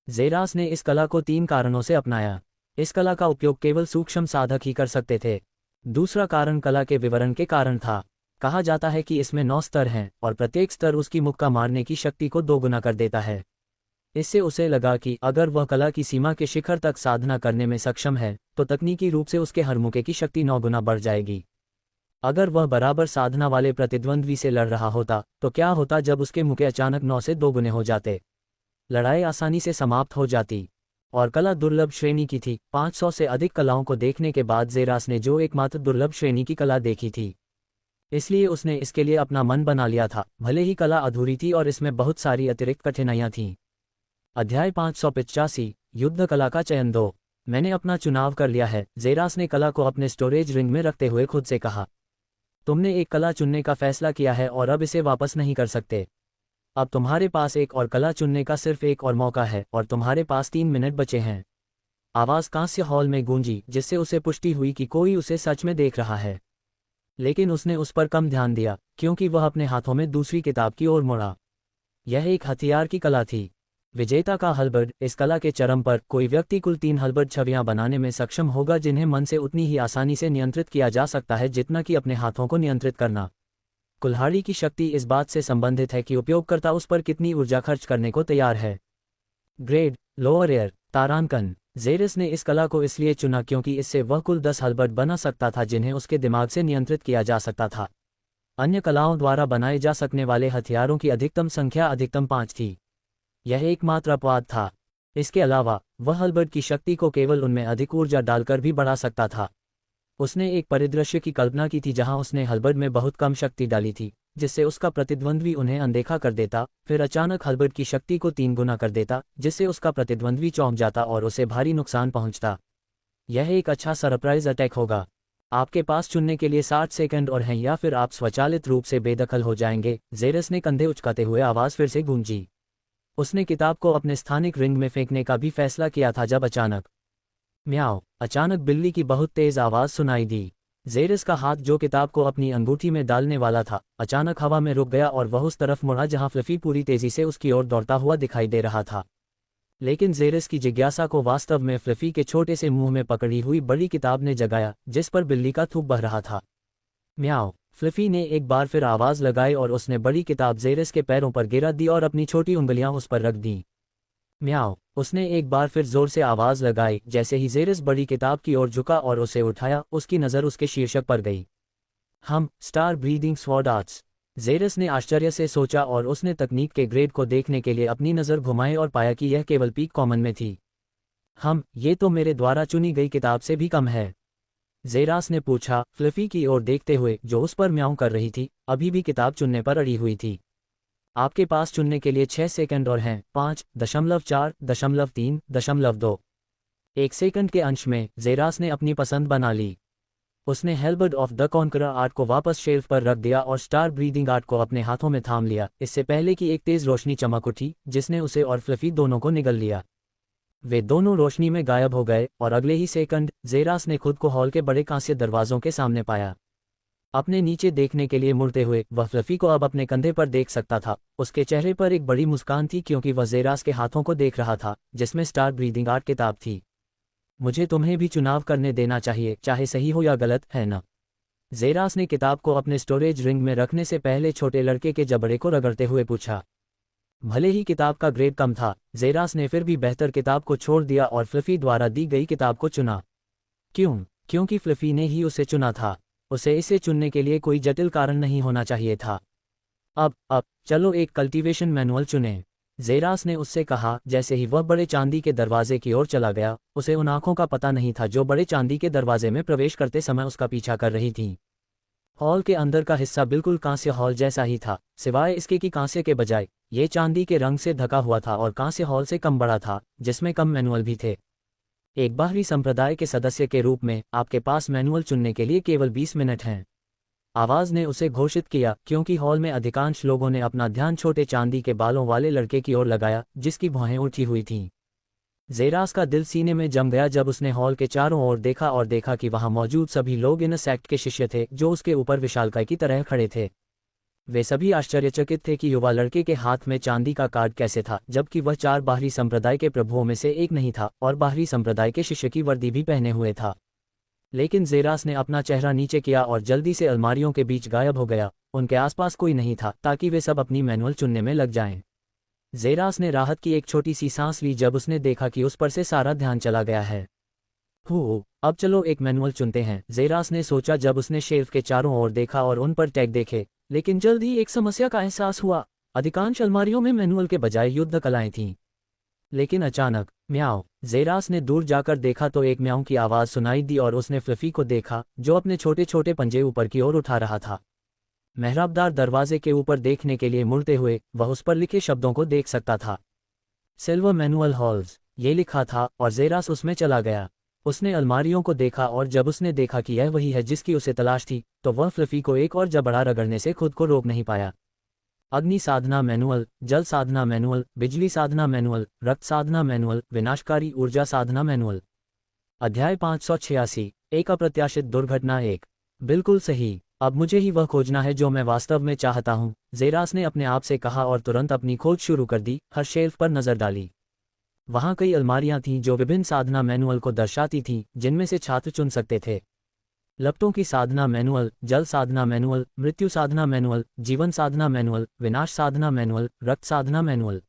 जेरास ने इस कला को 3 कारणों से अपनाया। इस कला का उपयोग केवल सूक्ष्म साधक ही कर सकते थे। दूसरा कारण कला के विवरण के कारण था। कहा जाता है कि इसमें 9 स्तर हैं और प्रत्येक स्तर उसकी मुक्का मारने की शक्ति को दोगुना कर देता है। इससे उसे लगा कि अगर वह कला की सीमा के शिखर तक साधना करने में सक्षम है तो तकनीकी रूप से उसके हर मुक्के की शक्ति 9 गुना बढ़ जाएगी। अगर वह बराबर साधना वाले प्रतिद्वंद्वी से लड़ रहा होता तो क्या होता जब उसके मुक्के अचानक 9 से 2 गुने हो जाते? लड़ाई आसानी से समाप्त हो जाती। और कला दुर्लभ श्रेणी की थी। 500 से अधिक कलाओं को देखने के बाद जेरास ने जो एकमात्र दुर्लभ श्रेणी की कला देखी थी, इसलिए उसने इसके लिए अपना मन बना लिया था, भले ही कला अधूरी थी और इसमें बहुत सारी अतिरिक्त कठिनाइयां थीं। अध्याय 585 युद्ध कला का चयन 2। मैंने अपना चुनाव कर लिया है, जेरास ने कला को अपने स्टोरेज रिंग में रखते हुए खुद से कहा। तुमने एक कला चुनने का फैसला किया है और अब इसे वापस नहीं कर सकते। अब तुम्हारे पास एक और कला चुनने का सिर्फ एक और मौका है और तुम्हारे पास 3 मिनट बचे हैं। आवाज़ कांस्य हॉल में गूंजी, जिससे उसे पुष्टि हुई कि कोई उसे सच में देख रहा है। लेकिन उसने उस पर कम ध्यान दिया, क्योंकि वह अपने हाथों में दूसरी किताब की ओर मुड़ा। यह एक हथियार की कला थी। विजेता का हलबर्ड। इस कला के चरम पर कोई व्यक्ति कुल 3 हलबर्ड छवियां बनाने में सक्षम होगा, जिन्हें मन से उतनी ही आसानी से नियंत्रित किया जा सकता है जितना कि अपने हाथों को नियंत्रित करना। कुल्हाड़ी की शक्ति इस बात से संबंधित है कि उपयोगकर्ता उस पर कितनी ऊर्जा खर्च करने को तैयार है। ग्रेड लोअर एयर तारांकन। जेरस ने इस कला को इसलिए चुना क्योंकि इससे वह कुल 10 हलबर्ड बना सकता था जिन्हें उसके दिमाग से नियंत्रित किया जा सकता था। अन्य कलाओं द्वारा बनाए जा सकने वाले हथियारों की अधिकतम संख्या अधिकतम 5 थी। यह एकमात्र अपवाद था। इसके अलावा वह हलबर्ड की शक्ति को केवल उनमें अधिक ऊर्जा डालकर भी बढ़ा सकता था। उसने एक परिदृश्य की कल्पना की थी जहां उसने हलबर्ड में बहुत कम शक्ति डाली थी, जिससे उसका प्रतिद्वंद्वी उन्हें अनदेखा कर देता, फिर अचानक हलबर्ड की शक्ति को 3 गुना कर देता, जिससे उसका प्रतिद्वंद्वी चौंक जाता और उसे भारी नुकसान पहुंचता। यह एक अच्छा सरप्राइज अटैक होगा। आपके पास चुनने के लिए 60 सेकंड और हैं, या फिर आप स्वचालित रूप से बेदखल हो जाएंगे। जेरस ने कंधे उचकाते हुए आवाज़ फिर से गूंजी। उसने किताब को अपने स्थानिक रिंग में फेंकने का भी फैसला किया था जब म्याओ। अचानक बिल्ली की बहुत तेज आवाज़ सुनाई दी। जेरस का हाथ जो किताब को अपनी अंगूठी में डालने वाला था, अचानक हवा में रुक गया और वह उस तरफ मुड़ा जहां फ्लफी पूरी तेजी से उसकी ओर दौड़ता हुआ दिखाई दे रहा था। लेकिन जेरस की जिज्ञासा को वास्तव में फ्लफी के छोटे से मुंह में पकड़ी हुई बड़ी किताब ने जगाया, जिस पर बिल्ली का थूक बह रहा था। म्याओ। फ्लफी ने एक बार फिर आवाज़ लगाई और उसने बड़ी किताब जेरस के पैरों पर गिरा दी और अपनी छोटी उंगलियां उस पर रख दी। म्याओ। उसने एक बार फिर जोर से आवाज़ लगाई। जैसे ही जेरस बड़ी किताब की ओर झुका और उसे उठाया, उसकी नज़र उसके शीर्षक पर गई। Star breathing sword arts. Jerus ने आश्चर्य से सोचा और उसने तकनीक के ग्रेड को देखने के लिए अपनी नज़र घुमाई और पाया कि यह केवल पीक कॉमन में थी। ये तो मेरे द्वारा चुनी गई किताब से भी कम है, जेरास ने पूछा, फ्लफी की ओर देखते हुए जो उस पर म्याऊं कर रही थी, अभी भी किताब चुनने पर अड़ी हुई थी। आपके पास चुनने के लिए 6 सेकंड और हैं। 5.4.3.2। 1 सेकंड के अंश में जेरास ने अपनी पसंद बना ली। उसने हेलबर्ड ऑफ द कॉन्करर आर्ट को वापस शेल्फ पर रख दिया और स्टार ब्रीदिंग आर्ट को अपने हाथों में थाम लिया, इससे पहले कि एक तेज रोशनी चमक उठी जिसने उसे और फ्लफी दोनों को निगल लिया। वे दोनों रोशनी में गायब हो गए और अगले ही सेकंड जेरास ने खुद को हॉल के बड़े कांस्य दरवाजों के सामने पाया। अपने नीचे देखने के लिए मुड़ते हुए वह फ्लफी को अब अपने कंधे पर देख सकता था। उसके चेहरे पर एक बड़ी मुस्कान थी क्योंकि वह जेरास के हाथों को देख रहा था जिसमें स्टार ब्रीदिंग आर्ट किताब थी। मुझे तुम्हें भी चुनाव करने देना चाहिए, चाहे सही हो या गलत, है ना? जेरास ने किताब को अपने स्टोरेज रिंग में रखने से पहले छोटे लड़के के जबड़े को रगड़ते हुए पूछा। भले ही किताब का ग्रेड कम था, जेरास ने फिर भी बेहतर किताब को छोड़ दिया और फ्लफी द्वारा दी गई किताब को चुना। क्यों? क्योंकि फ्लफी ने ही उसे चुना था। उसे इसे चुनने के लिए कोई जटिल कारण नहीं होना चाहिए था। अब चलो एक कल्टीवेशन मैनुअल चुनें, जेरास ने उससे कहा जैसे ही वह बड़े चांदी के दरवाजे की ओर चला गया। उसे उन आंखों का पता नहीं था जो बड़े चांदी के दरवाजे में प्रवेश करते समय उसका पीछा कर रही थीं। हॉल के अंदर का हिस्सा बिल्कुल कांस्य हॉल जैसा ही था, सिवाय इसके कि कांस्य के बजाय ये चांदी के रंग से ढका हुआ था और कांस्य हॉल से कम बड़ा था, जिसमें कम मैनुअल भी थे। एक बाहरी संप्रदाय के सदस्य के रूप में आपके पास मैनुअल चुनने के लिए केवल 20 मिनट हैं, आवाज ने उसे घोषित किया, क्योंकि हॉल में अधिकांश लोगों ने अपना ध्यान छोटे चांदी के बालों वाले लड़के की ओर लगाया जिसकी भौहें उठी हुई थीं। जेरास का दिल सीने में जम गया जब उसने हॉल के चारों ओर देखा और देखा कि वहां मौजूद सभी लोग इन सेक्ट के शिष्य थे जो उसके ऊपर विशालकाय की तरह खड़े थे। वे सभी आश्चर्यचकित थे कि युवा लड़के के हाथ में चांदी का कार्ड कैसे था, जबकि वह 4 बाहरी संप्रदाय के प्रभुओं में से एक नहीं था और बाहरी संप्रदाय के शिष्य की वर्दी भी पहने हुए था। लेकिन जेरास ने अपना चेहरा नीचे किया और जल्दी से अलमारियों के बीच गायब हो गया। उनके आसपास कोई नहीं था ताकि वे सब अपनी मैनुअल चुनने में लग जाएं। जेरास ने राहत की एक छोटी सी सांस ली जब उसने देखा कि उस पर से सारा ध्यान चला गया है। अब चलो एक मैनुअल चुनते हैं, जेरास ने सोचा जब उसने शेल्फ के चारों ओर देखा और उन पर टैग देखे। लेकिन जल्द ही एक समस्या का एहसास हुआ। अधिकांश अलमारियों में मैनुअल के बजाय युद्ध कलाएं थीं। लेकिन अचानक म्याओ, जेरास ने दूर जाकर देखा तो एक म्याओं की आवाज सुनाई दी और उसने फ्लफी को देखा जो अपने छोटे छोटे पंजे ऊपर की ओर उठा रहा था। मेहराबदार दरवाजे के ऊपर देखने के लिए मुड़ते हुए वह उस पर लिखे शब्दों को देख सकता था। सिल्वर मैनुअल हॉल्स, ये लिखा था और जेरास उसमें चला गया। उसने अलमारियों को देखा और जब उसने देखा कि यह वही है जिसकी उसे तलाश थी, तो वह फ्लफी को एक और जबड़ा रगड़ने से खुद को रोक नहीं पाया। अग्नि साधना मैनुअल, जल साधना मैनुअल, बिजली साधना मैनुअल, रक्त साधना मैनुअल, विनाशकारी ऊर्जा साधना मैनुअल। अध्याय 586, एक अप्रत्याशित दुर्घटना 1। बिल्कुल सही, अब मुझे ही वह खोजना है जो मैं वास्तव में चाहता हूँ, जेरास ने अपने आप से कहा और तुरंत अपनी खोज शुरू कर दी। हर शेल्फ पर नजर डाली। वहां कई अलमारियां थीं जो विभिन्न साधना मैनुअल को दर्शाती थीं, जिनमें से छात्र चुन सकते थे। लपटों की साधना मैनुअल, जल साधना मैनुअल, मृत्यु साधना मैनुअल, जीवन साधना मैनुअल, विनाश साधना मैनुअल, रक्त साधना मैनुअल।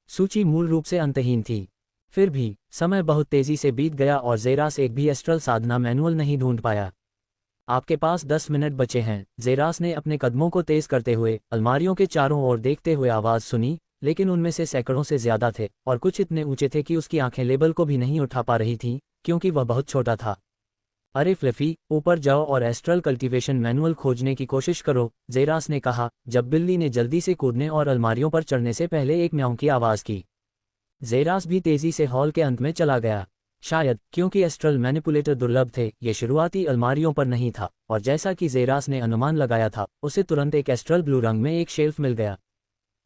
सूची मूल रूप से अंतहीन थी। फिर भी समय बहुत तेजी से बीत गया और जेरास एक भी एस्ट्रल साधना मैनुअल नहीं ढूंढ पाया। आपके पास 10 मिनट बचे हैं, जेरास ने अपने कदमों को तेज करते हुए अलमारियों के चारों ओर देखते हुए आवाज सुनी। लेकिन उनमें से सैकड़ों से ज्यादा थे और कुछ इतने ऊंचे थे कि उसकी आंखें लेबल को भी नहीं उठा पा रही थीं, क्योंकि वह बहुत छोटा था। अरे फ्लफी, ऊपर जाओ और एस्ट्रल कल्टीवेशन मैनुअल खोजने की कोशिश करो, जेरास ने कहा जब बिल्ली ने जल्दी से कूदने और अलमारियों पर चढ़ने से पहले एक म्याऊं की आवाज की। जेरास भी तेजी से हॉल के अंत में चला गया। शायद क्योंकि एस्ट्रल मैनिपुलेटर दुर्लभ थे, ये शुरुआती अलमारियों पर नहीं था और जैसा कि जेरास ने अनुमान लगाया था, उसे तुरंत एक एस्ट्रल ब्लू रंग में एक शेल्फ मिल गया।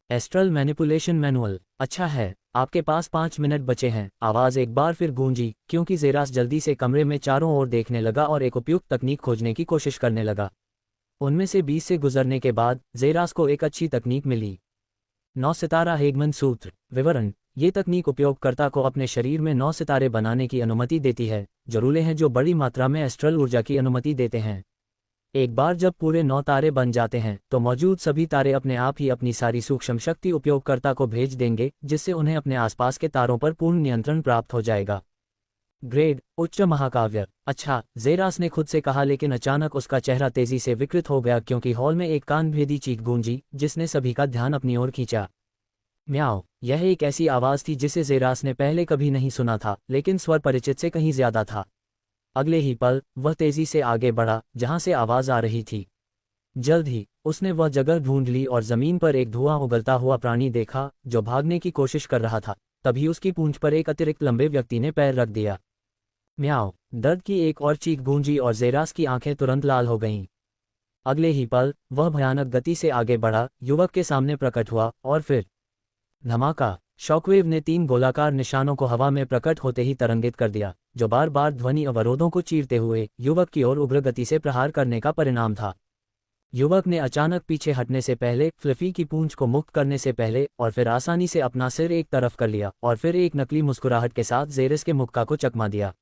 एस्ट्रल मैनिपुलेशन मैनुअल, अच्छा है, आपके पास 5 मिनट बचे हैं, आवाज एक बार फिर गूंजी, क्योंकि जेरास जल्दी से कमरे में चारों ओर देखने लगा और एक उपयुक्त तकनीक खोजने की कोशिश करने लगा। उनमें से 20 से गुजरने के बाद जेरास को एक अच्छी तकनीक मिली। 9 सितारा हेगमन सूत्र। विवरण: ये तकनीक उपयोगकर्ता को अपने शरीर में 9 सितारे बनाने की अनुमति देती है, जो रूले हैं जो बड़ी मात्रा में एस्ट्रल ऊर्जा की अनुमति देते हैं। एक बार जब पूरे 9 तारे बन जाते हैं, तो मौजूद सभी तारे अपने आप ही अपनी सारी सूक्ष्म शक्ति उपयोगकर्ता को भेज देंगे, जिससे उन्हें अपने आसपास के तारों पर पूर्ण नियंत्रण प्राप्त हो जाएगा। ग्रेड: उच्च महाकाव्य। अच्छा, जेरास ने खुद से कहा, लेकिन अचानक उसका चेहरा तेजी से विकृत हो गया क्योंकि हॉल में एक कानभेदी चीख गूंजी जिसने सभी का ध्यान अपनी ओर खींचा। म्याओ, यह एक ऐसी आवाज थी जिसे जेरास ने पहले कभी नहीं सुना था, लेकिन स्वर परिचित से कहीं ज्यादा था। अगले ही पल वह तेजी से आगे बढ़ा जहां से आवाज आ रही थी। जल्द ही उसने वह जगह ढूंढ ली और जमीन पर एक धुआं उगलता हुआ प्राणी देखा जो भागने की कोशिश कर रहा था। तभी उसकी पूंछ पर एक अतिरिक्त लंबे व्यक्ति ने पैर रख दिया। म्याओ, दर्द की एक और चीख गूंजी और जेरास की आंखें तुरंत लाल हो गईं। अगले ही पल वह भयानक गति से आगे बढ़ा, युवक के सामने प्रकट हुआ और फिर धमाका। शॉकवेव ने 3 गोलाकार निशानों को हवा में प्रकट होते ही तरंगित कर दिया, जो बार बार ध्वनि अवरोधों को चीरते हुए युवक की ओर उग्र गति से प्रहार करने का परिणाम था। युवक ने अचानक पीछे हटने से पहले, फ्लफी की पूंछ को मुक्त करने से पहले, और फिर आसानी से अपना सिर एक तरफ कर लिया और फिर एक नकली मुस्कुराहट के साथ जेरस के मुक्का को चकमा दिया।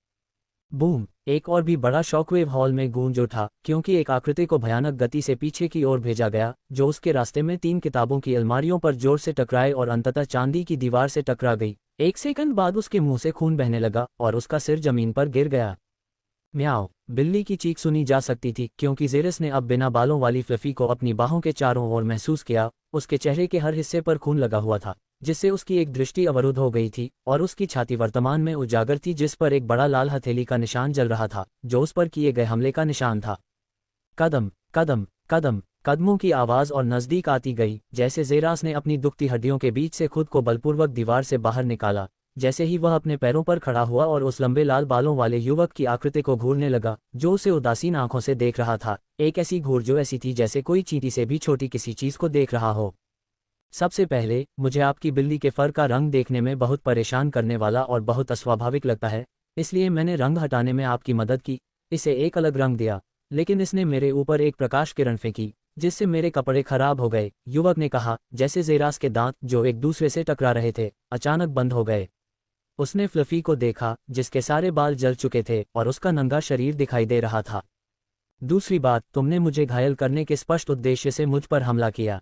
बूम! एक और भी बड़ा शॉकवेव हॉल में गूंज उठा, क्योंकि एक आकृति को भयानक गति से पीछे की ओर भेजा गया, जो उसके रास्ते में 3 किताबों की अलमारियों पर जोर से टकराए और अंततः चांदी की दीवार से टकरा गई। एक सेकंड बाद उसके मुंह से खून बहने लगा और उसका सिर जमीन पर गिर गया। म्याओ! बिल्ली की चीख सुनी जा सकती थी, क्योंकि जेरस ने अब बिना बालों वाली फ्लफी को अपनी बाहों के चारों ओर महसूस किया। उसके चेहरे के हर हिस्से पर खून लगा हुआ था, जिससे उसकी एक दृष्टि अवरुद्ध हो गई थी, और उसकी छाती वर्तमान में उजागर थी, जिस पर एक बड़ा लाल हथेली का निशान जल रहा था, जो उस पर किए गए हमले का निशान था। कदम, कदम, कदम! कदमों की आवाज और नजदीक आती गई, जैसे जेरास ने अपनी दुखती हड्डियों के बीच से खुद को बलपूर्वक दीवार से बाहर निकाला। जैसे ही वह अपने पैरों पर खड़ा हुआ और उस लंबे लाल बालों वाले युवक की आकृति को घूरने लगा, जो उसे उदासीन आंखों से देख रहा था, एक ऐसी घूर जो ऐसी थी जैसे कोई चींटी से भी छोटी किसी चीज को देख रहा हो। सबसे पहले, मुझे आपकी बिल्ली के फर का रंग देखने में बहुत परेशान करने वाला और बहुत अस्वाभाविक लगता है, इसलिए मैंने रंग हटाने में आपकी मदद की, इसे एक अलग रंग दिया, लेकिन इसने मेरे ऊपर एक प्रकाश किरण फेंकी, जिससे मेरे कपड़े खराब हो गए, युवक ने कहा, जैसे जेरास के दांत, जो एक दूसरे से टकरा रहे थे, अचानक बंद हो गए। उसने फ्लफी को देखा, जिसके सारे बाल जल चुके थे और उसका नंगा शरीर दिखाई दे रहा था। दूसरी बात, तुमने मुझे घायल करने के स्पष्ट उद्देश्य से मुझ पर हमला किया।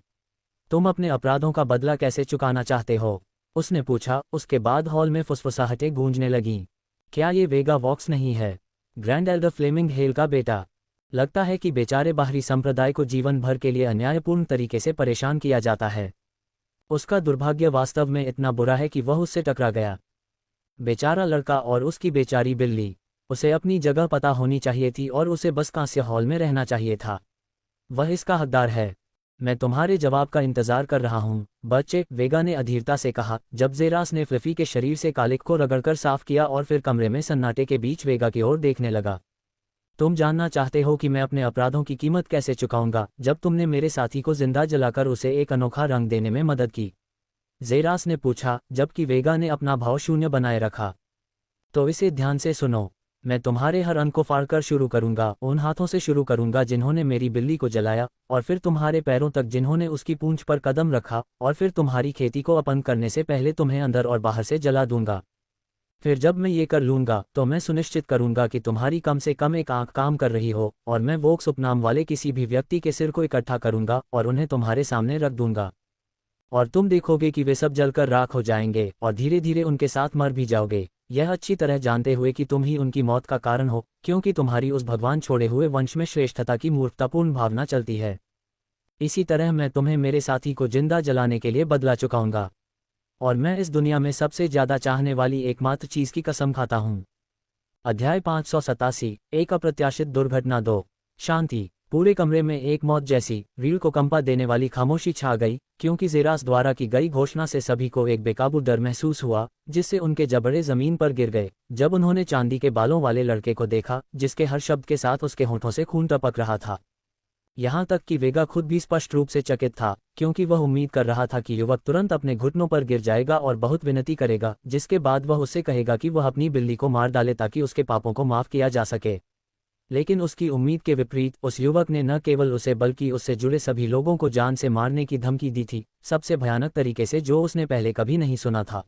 तुम अपने अपराधों का बदला कैसे चुकाना चाहते हो? उसने पूछा। उसके बाद हॉल में फुसफुसाहटें गूंजने लगीं। क्या ये वेगा वॉक्स नहीं है? ग्रैंड एल्डर फ्लेमिंग हेल का बेटा। लगता है कि बेचारे बाहरी संप्रदाय को जीवन भर के लिए अन्यायपूर्ण तरीके से परेशान किया जाता है। उसका दुर्भाग्य वास्तव में इतना बुरा है कि वह उससे टकरा गया। बेचारा लड़का और उसकी बेचारी बिल्ली। उसे अपनी जगह पता होनी चाहिए थी और उसे बस कांस्य हॉल में रहना चाहिए था। वह इसका हकदार है। मैं तुम्हारे जवाब का इंतजार कर रहा हूं, बच्चे, वेगा ने अधीरता से कहा, जब जेरास ने फ्लफी के शरीर से कालिक को रगड़कर साफ किया और फिर कमरे में सन्नाटे के बीच वेगा की ओर देखने लगा। तुम जानना चाहते हो कि मैं अपने अपराधों की कीमत कैसे चुकाऊंगा, जब तुमने मेरे साथी को जिंदा जलाकर उसे एक अनोखा रंग देने में मदद की? जेरास ने पूछा, जबकि वेगा ने अपना भाव शून्य बनाए रखा। तो इसे ध्यान से सुनो। मैं तुम्हारे हर अंग को फाड़कर शुरू करूंगा, उन हाथों से शुरू करूंगा जिन्होंने मेरी बिल्ली को जलाया, और फिर तुम्हारे पैरों तक जिन्होंने उसकी पूंछ पर कदम रखा, और फिर तुम्हारी खेती को अपंग करने से पहले तुम्हें अंदर और बाहर से जला दूंगा। फिर जब मैं ये कर लूंगा, तो मैं सुनिश्चित करूंगा कि तुम्हारी कम से कम एक आंख काम कर रही हो, और मैं वोक्स उपनाम वाले किसी भी व्यक्ति के सिर को इकट्ठा करूंगा और उन्हें तुम्हारे सामने रख दूंगा। और तुम देखोगे कि वे सब जलकर राख हो जाएंगे और धीरे धीरे उनके साथ मर भी जाओगे, यह अच्छी तरह जानते हुए कि तुम ही उनकी मौत का कारण हो, क्योंकि तुम्हारी उस भगवान छोड़े हुए वंश में श्रेष्ठता की मूर्खतापूर्ण भावना चलती है। इसी तरह मैं तुम्हें मेरे साथी को जिंदा जलाने के लिए बदला चुकाऊंगा। और मैं इस दुनिया में सबसे ज्यादा चाहने वाली एकमात्र चीज की कसम खाता हूं। अध्याय 587, एक अप्रत्याशित दुर्घटना 2। शांति। पूरे कमरे में एक मौत जैसी, रीढ़ को कंपा देने वाली खामोशी छा गई, क्योंकि जेरास द्वारा की गई घोषणा से सभी को एक बेकाबू डर महसूस हुआ, जिससे उनके जबड़े जमीन पर गिर गए, जब उन्होंने चांदी के बालों वाले लड़के को देखा, जिसके हर शब्द के साथ उसके होठों से खून टपक रहा था। यहाँ तक कि वेगा खुद भी स्पष्ट रूप से चकित था, क्योंकि वह उम्मीद कर रहा था कि युवक तुरंत अपने घुटनों पर गिर जाएगा और बहुत विनती करेगा, जिसके बाद वह उससे कहेगा कि वह अपनी बिल्ली को मार डाले ताकि उसके पापों को माफ किया जा सके। लेकिन उसकी उम्मीद के विपरीत, उस युवक ने न केवल उसे बल्कि उससे जुड़े सभी लोगों को जान से मारने की धमकी दी थी, सबसे भयानक तरीके से जो उसने पहले कभी नहीं सुना था।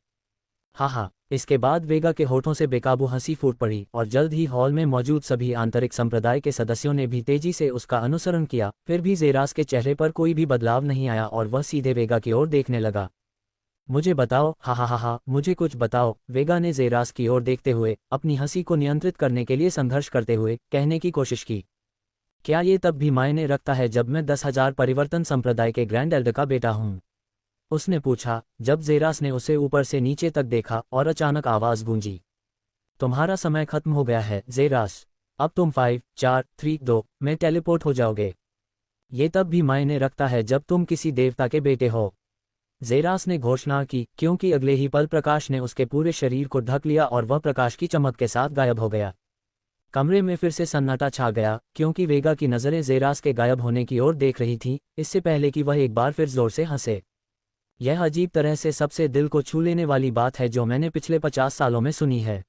हा। इसके बाद वेगा के होठों से बेकाबू हंसी फूट पड़ी, और जल्द ही हॉल में मौजूद सभी आंतरिक संप्रदाय के सदस्यों ने भी तेजी से उसका अनुसरण किया। फिर भी जेरास के चेहरे पर कोई भी बदलाव नहीं आया और वह सीधे वेगा की ओर देखने लगा। मुझे बताओ, हा, मुझे कुछ बताओ, वेगा ने जेरास की ओर देखते हुए, अपनी हंसी को नियंत्रित करने के लिए संघर्ष करते हुए, कहने की कोशिश की। क्या ये तब भी मायने रखता है जब मैं 10,000 परिवर्तन संप्रदाय के ग्रैंड एल्डर का बेटा हूँ? उसने पूछा, जब जेरास ने उसे ऊपर से नीचे तक देखा और अचानक आवाज गूंजी। तुम्हारा समय खत्म हो गया है जेरास। अब तुम 5, 4, 3, 2 में टेलीपोर्ट हो जाओगे। ये तब भी मायने रखता है जब तुम किसी देवता के बेटे हो। जेरास ने घोषणा की, क्योंकि अगले ही पल प्रकाश ने उसके पूरे शरीर को ढक लिया और वह प्रकाश की चमक के साथ गायब हो गया। कमरे में फिर से सन्नाटा छा गया, क्योंकि वेगा की नजरें जेरास के गायब होने की ओर देख रही थीं, इससे पहले कि वह एक बार फिर जोर से हंसे। यह अजीब तरह से सबसे दिल को छू लेने वाली बात है जो मैंने पिछले 50 सालों में सुनी है।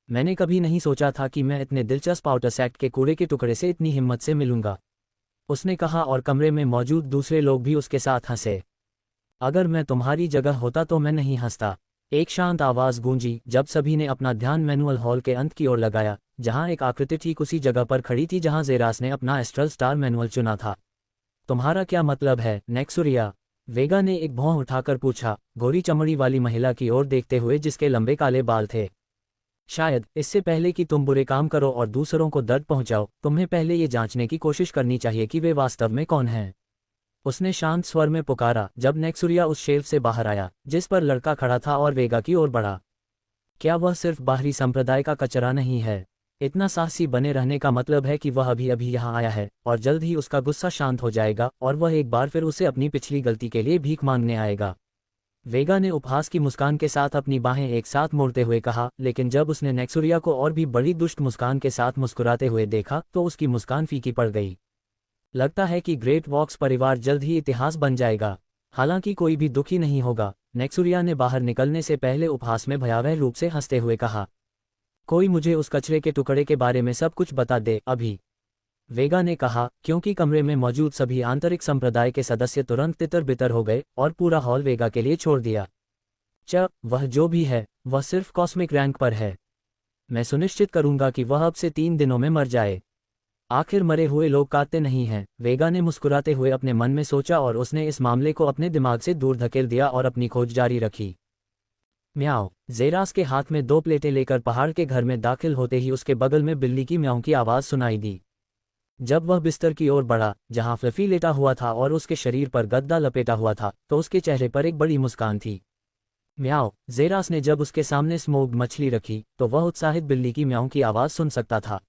मैंने कभी नहीं सोचा था कि मैं इतने दिलचस्प आउटर सेट के कूड़े के टुकड़े से इतनी हिम्मत से मिलूंगा, उसने कहा, और कमरे में मौजूद दूसरे लोग भी उसके साथ हंसे। अगर मैं तुम्हारी जगह होता तो मैं नहीं हंसता, एक शांत आवाज गूंजी जब सभी ने अपना ध्यान मैनुअल हॉल के अंत की ओर लगाया, जहां एक आकृति ठीक उसी जगह पर खड़ी थी जहां जेरास ने अपना एस्ट्रल स्टार मैनुअल चुना था। तुम्हारा क्या मतलब है, नेक्सुरिया? वेगा ने एक भौं उठाकर पूछा, गोरी चमड़ी वाली महिला की ओर देखते हुए जिसके लंबे काले बाल थे। शायद इससे पहले कि तुम बुरे काम करो और दूसरों को दर्द पहुंचाओ, तुम्हें पहले ये जांचने की कोशिश करनी चाहिए कि वे वास्तव में कौन हैं, उसने शांत स्वर में पुकारा जब नेक्सुरिया उस शेल्फ से बाहर आया जिस पर लड़का खड़ा था और वेगा की ओर बढ़ा। क्या वह सिर्फ बाहरी संप्रदाय का कचरा नहीं है? इतना साहसी बने रहने का मतलब है कि वह अभी अभी यहाँ आया है और जल्द ही उसका गुस्सा शांत हो जाएगा और वह एक बार फिर उसे अपनी पिछली गलती के लिए भीख मांगने आएगा। वेगा ने उपहास की मुस्कान के साथ अपनी बाहें एक साथ मोड़ते हुए कहा, लेकिन जब उसने नेक्सुरिया को और भी बड़ी दुष्ट मुस्कान के साथ मुस्कुराते हुए देखा तो उसकी मुस्कान फीकी पड़ गई। लगता है कि ग्रेट वॉक्स परिवार जल्द ही इतिहास बन जाएगा। हालांकि कोई भी दुखी नहीं होगा, नेक्सुरिया ने बाहर निकलने से पहले उपहास में भयावह रूप से हंसते हुए कहा। कोई मुझे उस कचरे के टुकड़े के बारे में सब कुछ बता दे अभी, वेगा ने कहा, क्योंकि कमरे में मौजूद सभी आंतरिक संप्रदाय के सदस्य तुरंत तितर बितर हो गए और पूरा हॉल वेगा के लिए छोड़ दिया। वह जो भी है वह सिर्फ कॉस्मिक रैंक पर है। मैं सुनिश्चित करूंगा कि वह अब से 3 दिनों में मर जाए। आखिर मरे हुए लोग काटते नहीं हैं, वेगा ने मुस्कुराते हुए अपने मन में सोचा और उसने इस मामले को अपने दिमाग से दूर धकेल दिया और अपनी खोज जारी रखी। म्याओ। जेरास के हाथ में 2 प्लेटें लेकर पहाड़ के घर में दाखिल होते ही उसके बगल में बिल्ली की म्याऊं की आवाज़ सुनाई दी। जब वह बिस्तर की ओर बढ़ा जहां फ्लफी लेटा हुआ था और उसके शरीर पर गद्दा लपेटा हुआ था तो उसके चेहरे पर एक बड़ी मुस्कान थी। म्याओ। जेरास ने जब उसके सामने स्मोक्ड मछली रखी तो वह उत्साहित बिल्ली की म्याऊं की आवाज़ सुन सकता था।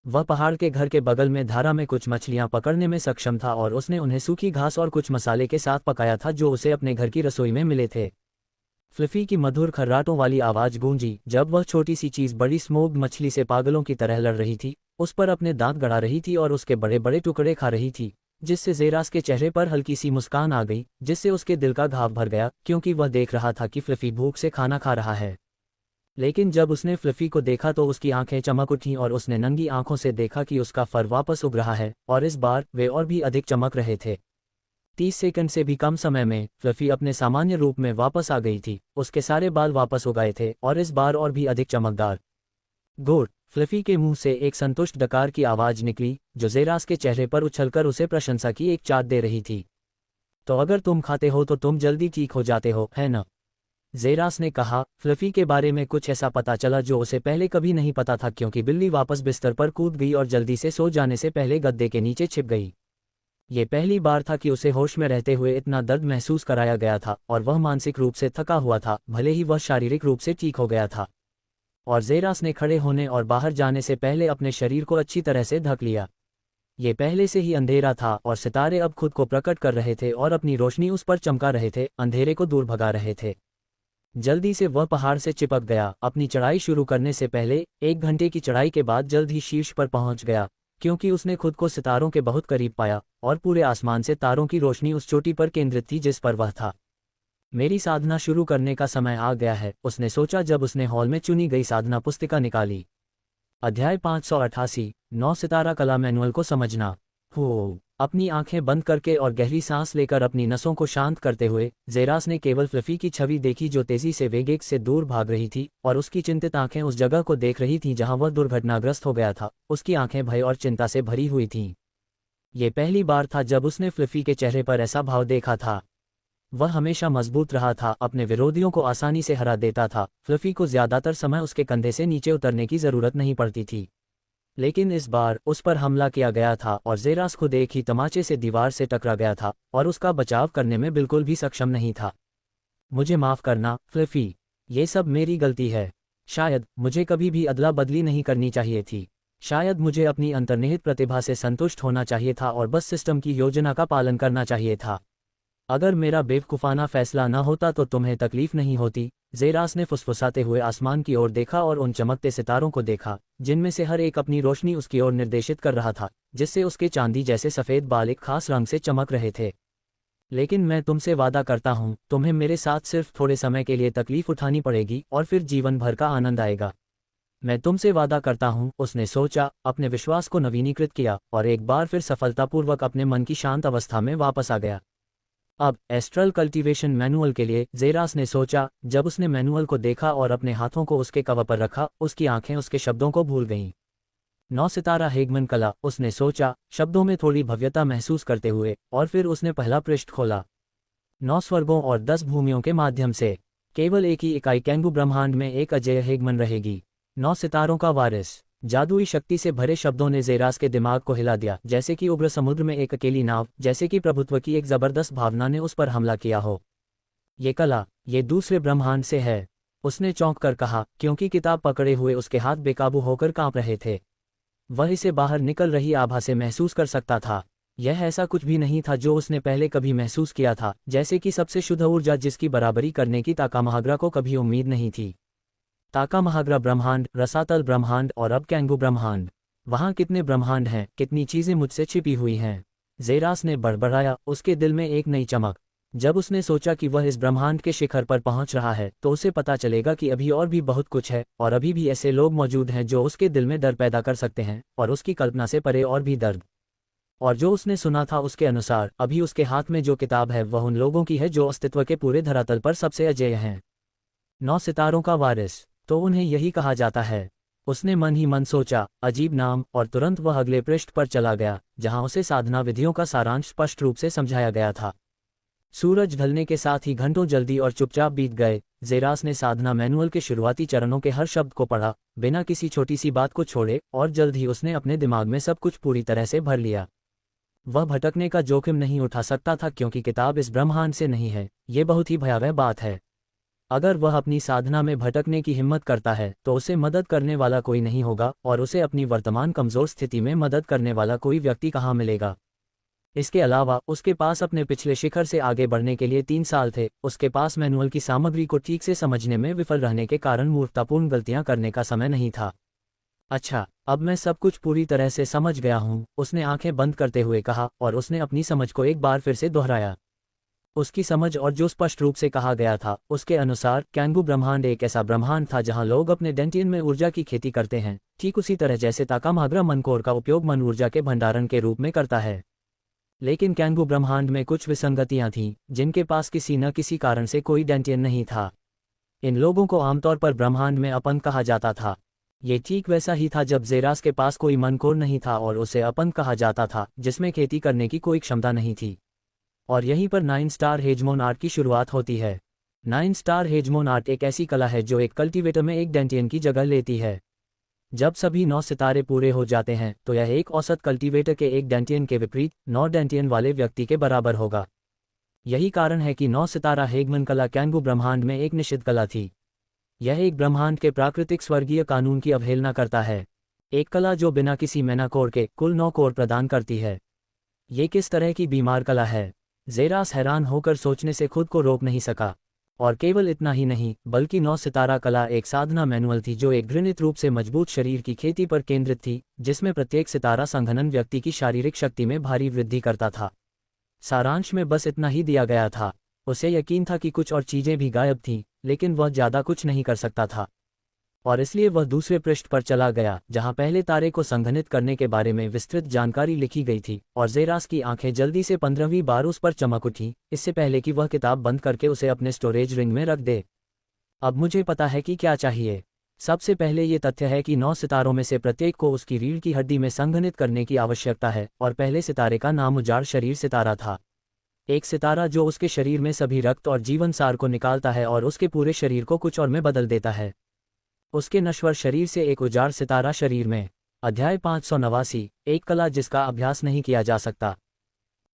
वह पहाड़ के घर के बगल में धारा में कुछ मछलियां पकड़ने में सक्षम था और उसने उन्हें सूखी घास और कुछ मसाले के साथ पकाया था जो उसे अपने घर की रसोई में मिले थे। फ्लफी की मधुर खर्राटों वाली आवाज गूंजी जब वह छोटी सी चीज बड़ी स्मोक्ड मछली से पागलों की तरह लड़ रही थी, उस पर अपने दांत गड़ा रही थी और उसके बड़े बड़े टुकड़े खा रही थी, जिससे जेरास के चेहरे पर हल्की सी मुस्कान आ गई, जिससे उसके दिल का घाव भर गया क्योंकि वह देख रहा था कि फ्लफी भूख से खाना खा रहा है। लेकिन जब उसने फ्लफी को देखा तो उसकी आंखें चमक उठीं और उसने नंगी आंखों से देखा कि उसका फर वापस उग रहा है और इस बार वे और भी अधिक चमक रहे थे। 30 सेकंड से भी कम समय में फ्लफी अपने सामान्य रूप में वापस आ गई थी, उसके सारे बाल वापस उगाए थे और इस बार और भी अधिक चमकदार। गुड। फ्लफी के मुंह से एक संतुष्ट डकार की आवाज निकली जो जेरास के चेहरे पर उछलकर उसे प्रशंसा की एक चाट दे रही थी। तो अगर तुम खाते हो तो तुम जल्दी ठीक हो जाते हो, है न? जेरास ने कहा। फ्लफी के बारे में कुछ ऐसा पता चला जो उसे पहले कभी नहीं पता था क्योंकि बिल्ली वापस बिस्तर पर कूद गई और जल्दी से सो जाने से पहले गद्दे के नीचे छिप गई। ये पहली बार था कि उसे होश में रहते हुए इतना दर्द महसूस कराया गया था और वह मानसिक रूप से थका हुआ था, भले ही वह शारीरिक रूप से ठीक हो गया था। और जेरास ने खड़े होने और बाहर जाने से पहले अपने शरीर को अच्छी तरह से ढक लिया। ये पहले से ही अंधेरा था और सितारे अब खुद को प्रकट कर रहे थे और अपनी रोशनी उस पर चमका रहे थे, अंधेरे को दूर भगा रहे थे। जल्दी से वह पहाड़ से चिपक गया, अपनी चढ़ाई शुरू करने से पहले 1 घंटे की चढ़ाई के बाद जल्द ही शीर्ष पर पहुंच गया, क्योंकि उसने खुद को सितारों के बहुत करीब पाया और पूरे आसमान से तारों की रोशनी उस चोटी पर केंद्रित थी जिस पर वह था। मेरी साधना शुरू करने का समय आ गया है, उसने सोचा जब उसने हॉल में चुनी गई साधना पुस्तिका निकाली। अध्याय 588 9 सितारा कला मैनुअल को समझना। हो। अपनी आंखें बंद करके और गहरी सांस लेकर अपनी नसों को शांत करते हुए जेरास ने केवल फ्लफी की छवि देखी जो तेजी से वेगेक से दूर भाग रही थी और उसकी चिंतित आंखें उस जगह को देख रही थीं जहां वह दुर्घटनाग्रस्त हो गया था। उसकी आंखें भय और चिंता से भरी हुई थीं। ये पहली बार था जब उसने फ्लफी के चेहरे पर ऐसा भाव देखा था। वह हमेशा मजबूत रहा था, अपने विरोधियों को आसानी से हरा देता था, फ्लफी को ज्यादातर समय उसके कंधे से नीचे उतरने की जरूरत नहीं पड़ती थी। लेकिन इस बार उस पर हमला किया गया था और जेरास खुद एक ही तमाचे से दीवार से टकरा गया था और उसका बचाव करने में बिल्कुल भी सक्षम नहीं था। मुझे माफ करना फ्लफी, ये सब मेरी गलती है। शायद मुझे कभी भी अदला बदली नहीं करनी चाहिए थी। शायद मुझे अपनी अंतर्निहित प्रतिभा से संतुष्ट होना चाहिए था और बस सिस्टम की योजना का पालन करना चाहिए था। अगर मेरा बेवकूफाना फैसला न होता तो तुम्हें तकलीफ नहीं होती। जेरास ने फुसफुसाते हुए आसमान की ओर देखा और उन चमकते सितारों को देखा जिनमें से हर एक अपनी रोशनी उसकी ओर निर्देशित कर रहा था, जिससे उसके चांदी जैसे सफेद बाल एक खास रंग से चमक रहे थे। लेकिन मैं तुमसे वादा करता हूँ, तुम्हें मेरे साथ सिर्फ थोड़े समय के लिए तकलीफ उठानी पड़ेगी और फिर जीवन भर का आनंद आएगा। मैं तुमसे वादा करता हूँ, उसने सोचा, अपने विश्वास को नवीनीकृत किया और एक बार फिर सफलतापूर्वक अपने मन की शांत अवस्था में वापस आ गया। अब एस्ट्रल कल्टीवेशन मैनुअल के लिए, जेरास ने सोचा। जब उसने मैनुअल को देखा और अपने हाथों को उसके कवर पर रखा, उसकी आंखें उसके शब्दों को भूल गईं। 9 सितारा हेगमन कला, उसने सोचा, शब्दों में थोड़ी भव्यता महसूस करते हुए, और फिर उसने पहला पृष्ठ खोला। 9 स्वर्गों और 10 भूमियों के माध्यम से केवल एक ही इकाई कैंगू ब्रह्मांड में एक अजेय हेगमन रहेगी। 9 सितारों का वारिस। जादुई शक्ति से भरे शब्दों ने जेरास के दिमाग को हिला दिया, जैसे कि उग्र समुद्र में एक अकेली नाव, जैसे कि प्रभुत्व की एक जबरदस्त भावना ने उस पर हमला किया हो। ये कला, ये दूसरे ब्रह्मांड से है, उसने चौंक कर कहा, क्योंकि किताब पकड़े हुए उसके हाथ बेकाबू होकर कांप रहे थे। वह इसे बाहर निकल रही आभा से महसूस कर सकता था। यह ऐसा कुछ भी नहीं था जो उसने पहले कभी महसूस किया था, जैसे कि सबसे शुद्ध ऊर्जा जिसकी बराबरी करने की ताकामहाग्रा को कभी उम्मीद नहीं थी। ताकामहाग्रा ब्रह्मांड, रसातल ब्रह्मांड और अब कैंगू ब्रह्मांड। वहाँ कितने ब्रह्मांड हैं, कितनी चीजें मुझसे छिपी हुई हैं। जेरास ने बड़बड़ाया, उसके दिल में एक नई चमक। जब उसने सोचा कि वह इस ब्रह्मांड के शिखर पर पहुंच रहा है, तो उसे पता चलेगा कि अभी और भी बहुत कुछ है, और अभी भी ऐसे लोग मौजूद हैं जो उसके दिल में डर पैदा कर सकते हैं, और उसकी कल्पना से परे और भी दर्द। और जो उसने सुना था उसके अनुसार, अभी उसके हाथ में जो किताब है वह उन लोगों की है जो अस्तित्व के पूरे धरातल पर सबसे अजेय हैं। 9 सितारों का वारिस, तो उन्हें यही कहा जाता है। उसने मन ही मन सोचा, अजीब नाम, और तुरंत वह अगले पृष्ठ पर चला गया, जहां उसे साधना विधियों का सारांश स्पष्ट रूप से समझाया गया था। सूरज ढलने के साथ ही घंटों जल्दी और चुपचाप बीत गए। जेरास ने साधना मैनुअल के शुरुआती चरणों के हर शब्द को पढ़ा, बिना किसी छोटी सी बात को छोड़े, और जल्द ही उसने अपने दिमाग में सब कुछ पूरी तरह से भर लिया। वह भटकने का जोखिम नहीं उठा सकता था, क्योंकि किताब इस ब्रह्मांड से नहीं है। ये बहुत ही भयावह बात है। अगर वह अपनी साधना में भटकने की हिम्मत करता है, तो उसे मदद करने वाला कोई नहीं होगा, और उसे अपनी वर्तमान कमजोर स्थिति में मदद करने वाला कोई व्यक्ति कहाँ मिलेगा। इसके अलावा उसके पास अपने पिछले शिखर से आगे बढ़ने के लिए 3 साल थे। उसके पास मैनुअल की सामग्री को ठीक से समझने में विफल रहने के कारण मूर्खतापूर्ण गलतियां करने का समय नहीं था। अच्छा, अब मैं सब कुछ पूरी तरह से समझ गया हूँ, उसने आंखें बंद करते हुए कहा, और उसने अपनी समझ को एक बार फिर से दोहराया। उसकी समझ और जो स्पष्ट रूप से कहा गया था, उसके अनुसार कैंगू ब्रह्मांड एक ऐसा ब्रह्मांड था जहां लोग अपने डेंटियन में ऊर्जा की खेती करते हैं, ठीक उसी तरह जैसे ताकामहाग्रा मनकोर का उपयोग मन ऊर्जा के भंडारण के रूप में करता है। लेकिन कैंगू ब्रह्मांड में कुछ विसंगतियां थीं, जिनके पास किसी न किसी कारण से कोई डेंटियन नहीं था। इन लोगों को आमतौर पर ब्रह्मांड में अपन कहा जाता था। ये ठीक वैसा ही था जब जेरास के पास कोई मनकोर नहीं था और उसे अपन कहा जाता था, जिसमें खेती करने की कोई क्षमता नहीं थी। और यहीं पर 9 स्टार हेजमोन आर्ट की शुरुआत होती है। 9 स्टार हेजमोन आर्ट एक ऐसी कला है जो एक कल्टीवेटर में एक डेंटियन की जगह लेती है। जब सभी 9 सितारे पूरे हो जाते हैं, तो यह एक औसत कल्टीवेटर के एक डेंटियन के विपरीत 9 डेंटियन वाले व्यक्ति के बराबर होगा। यही कारण है कि 9 सितारा हेगमन कला कैंगू ब्रह्मांड में एक निषिद्ध कला थी। यह एक ब्रह्मांड के प्राकृतिक स्वर्गीय कानून की अवहेलना करता है। एक कला जो बिना किसी मेनाकोर के कुल 9 कोर प्रदान करती है। ये किस तरह की बीमार कला है? जेरास हैरान होकर सोचने से खुद को रोक नहीं सका। और केवल इतना ही नहीं, बल्कि 9 सितारा कला एक साधना मैनुअल थी जो एक घृणित रूप से मजबूत शरीर की खेती पर केंद्रित थी, जिसमें प्रत्येक सितारा संघनन व्यक्ति की शारीरिक शक्ति में भारी वृद्धि करता था। सारांश में बस इतना ही दिया गया था। उसे यकीन था कि कुछ और चीजें भी गायब थीं, लेकिन वह ज्यादा कुछ नहीं कर सकता था। और इसलिए वह दूसरे पृष्ठ पर चला गया, जहां पहले तारे को संघनित करने के बारे में विस्तृत जानकारी लिखी गई थी, और जेरास की आंखें जल्दी से 15वीं बार उस पर चमक उठी, इससे पहले कि वह किताब बंद करके उसे अपने स्टोरेज रिंग में रख दे। अब मुझे पता है कि क्या चाहिए। सबसे पहले ये तथ्य है कि 9 सितारों में से प्रत्येक को उसकी रीढ़ की हड्डी में संघनित करने की आवश्यकता है, और पहले सितारे का नाम उजाड़ शरीर सितारा था। एक सितारा जो उसके शरीर में सभी रक्त और जीवन सार को निकालता है और उसके पूरे शरीर को कुछ और में बदल देता है। उसके नश्वर शरीर से एक उजाड़ सितारा शरीर में। अध्याय 589, एक कला जिसका अभ्यास नहीं किया जा सकता।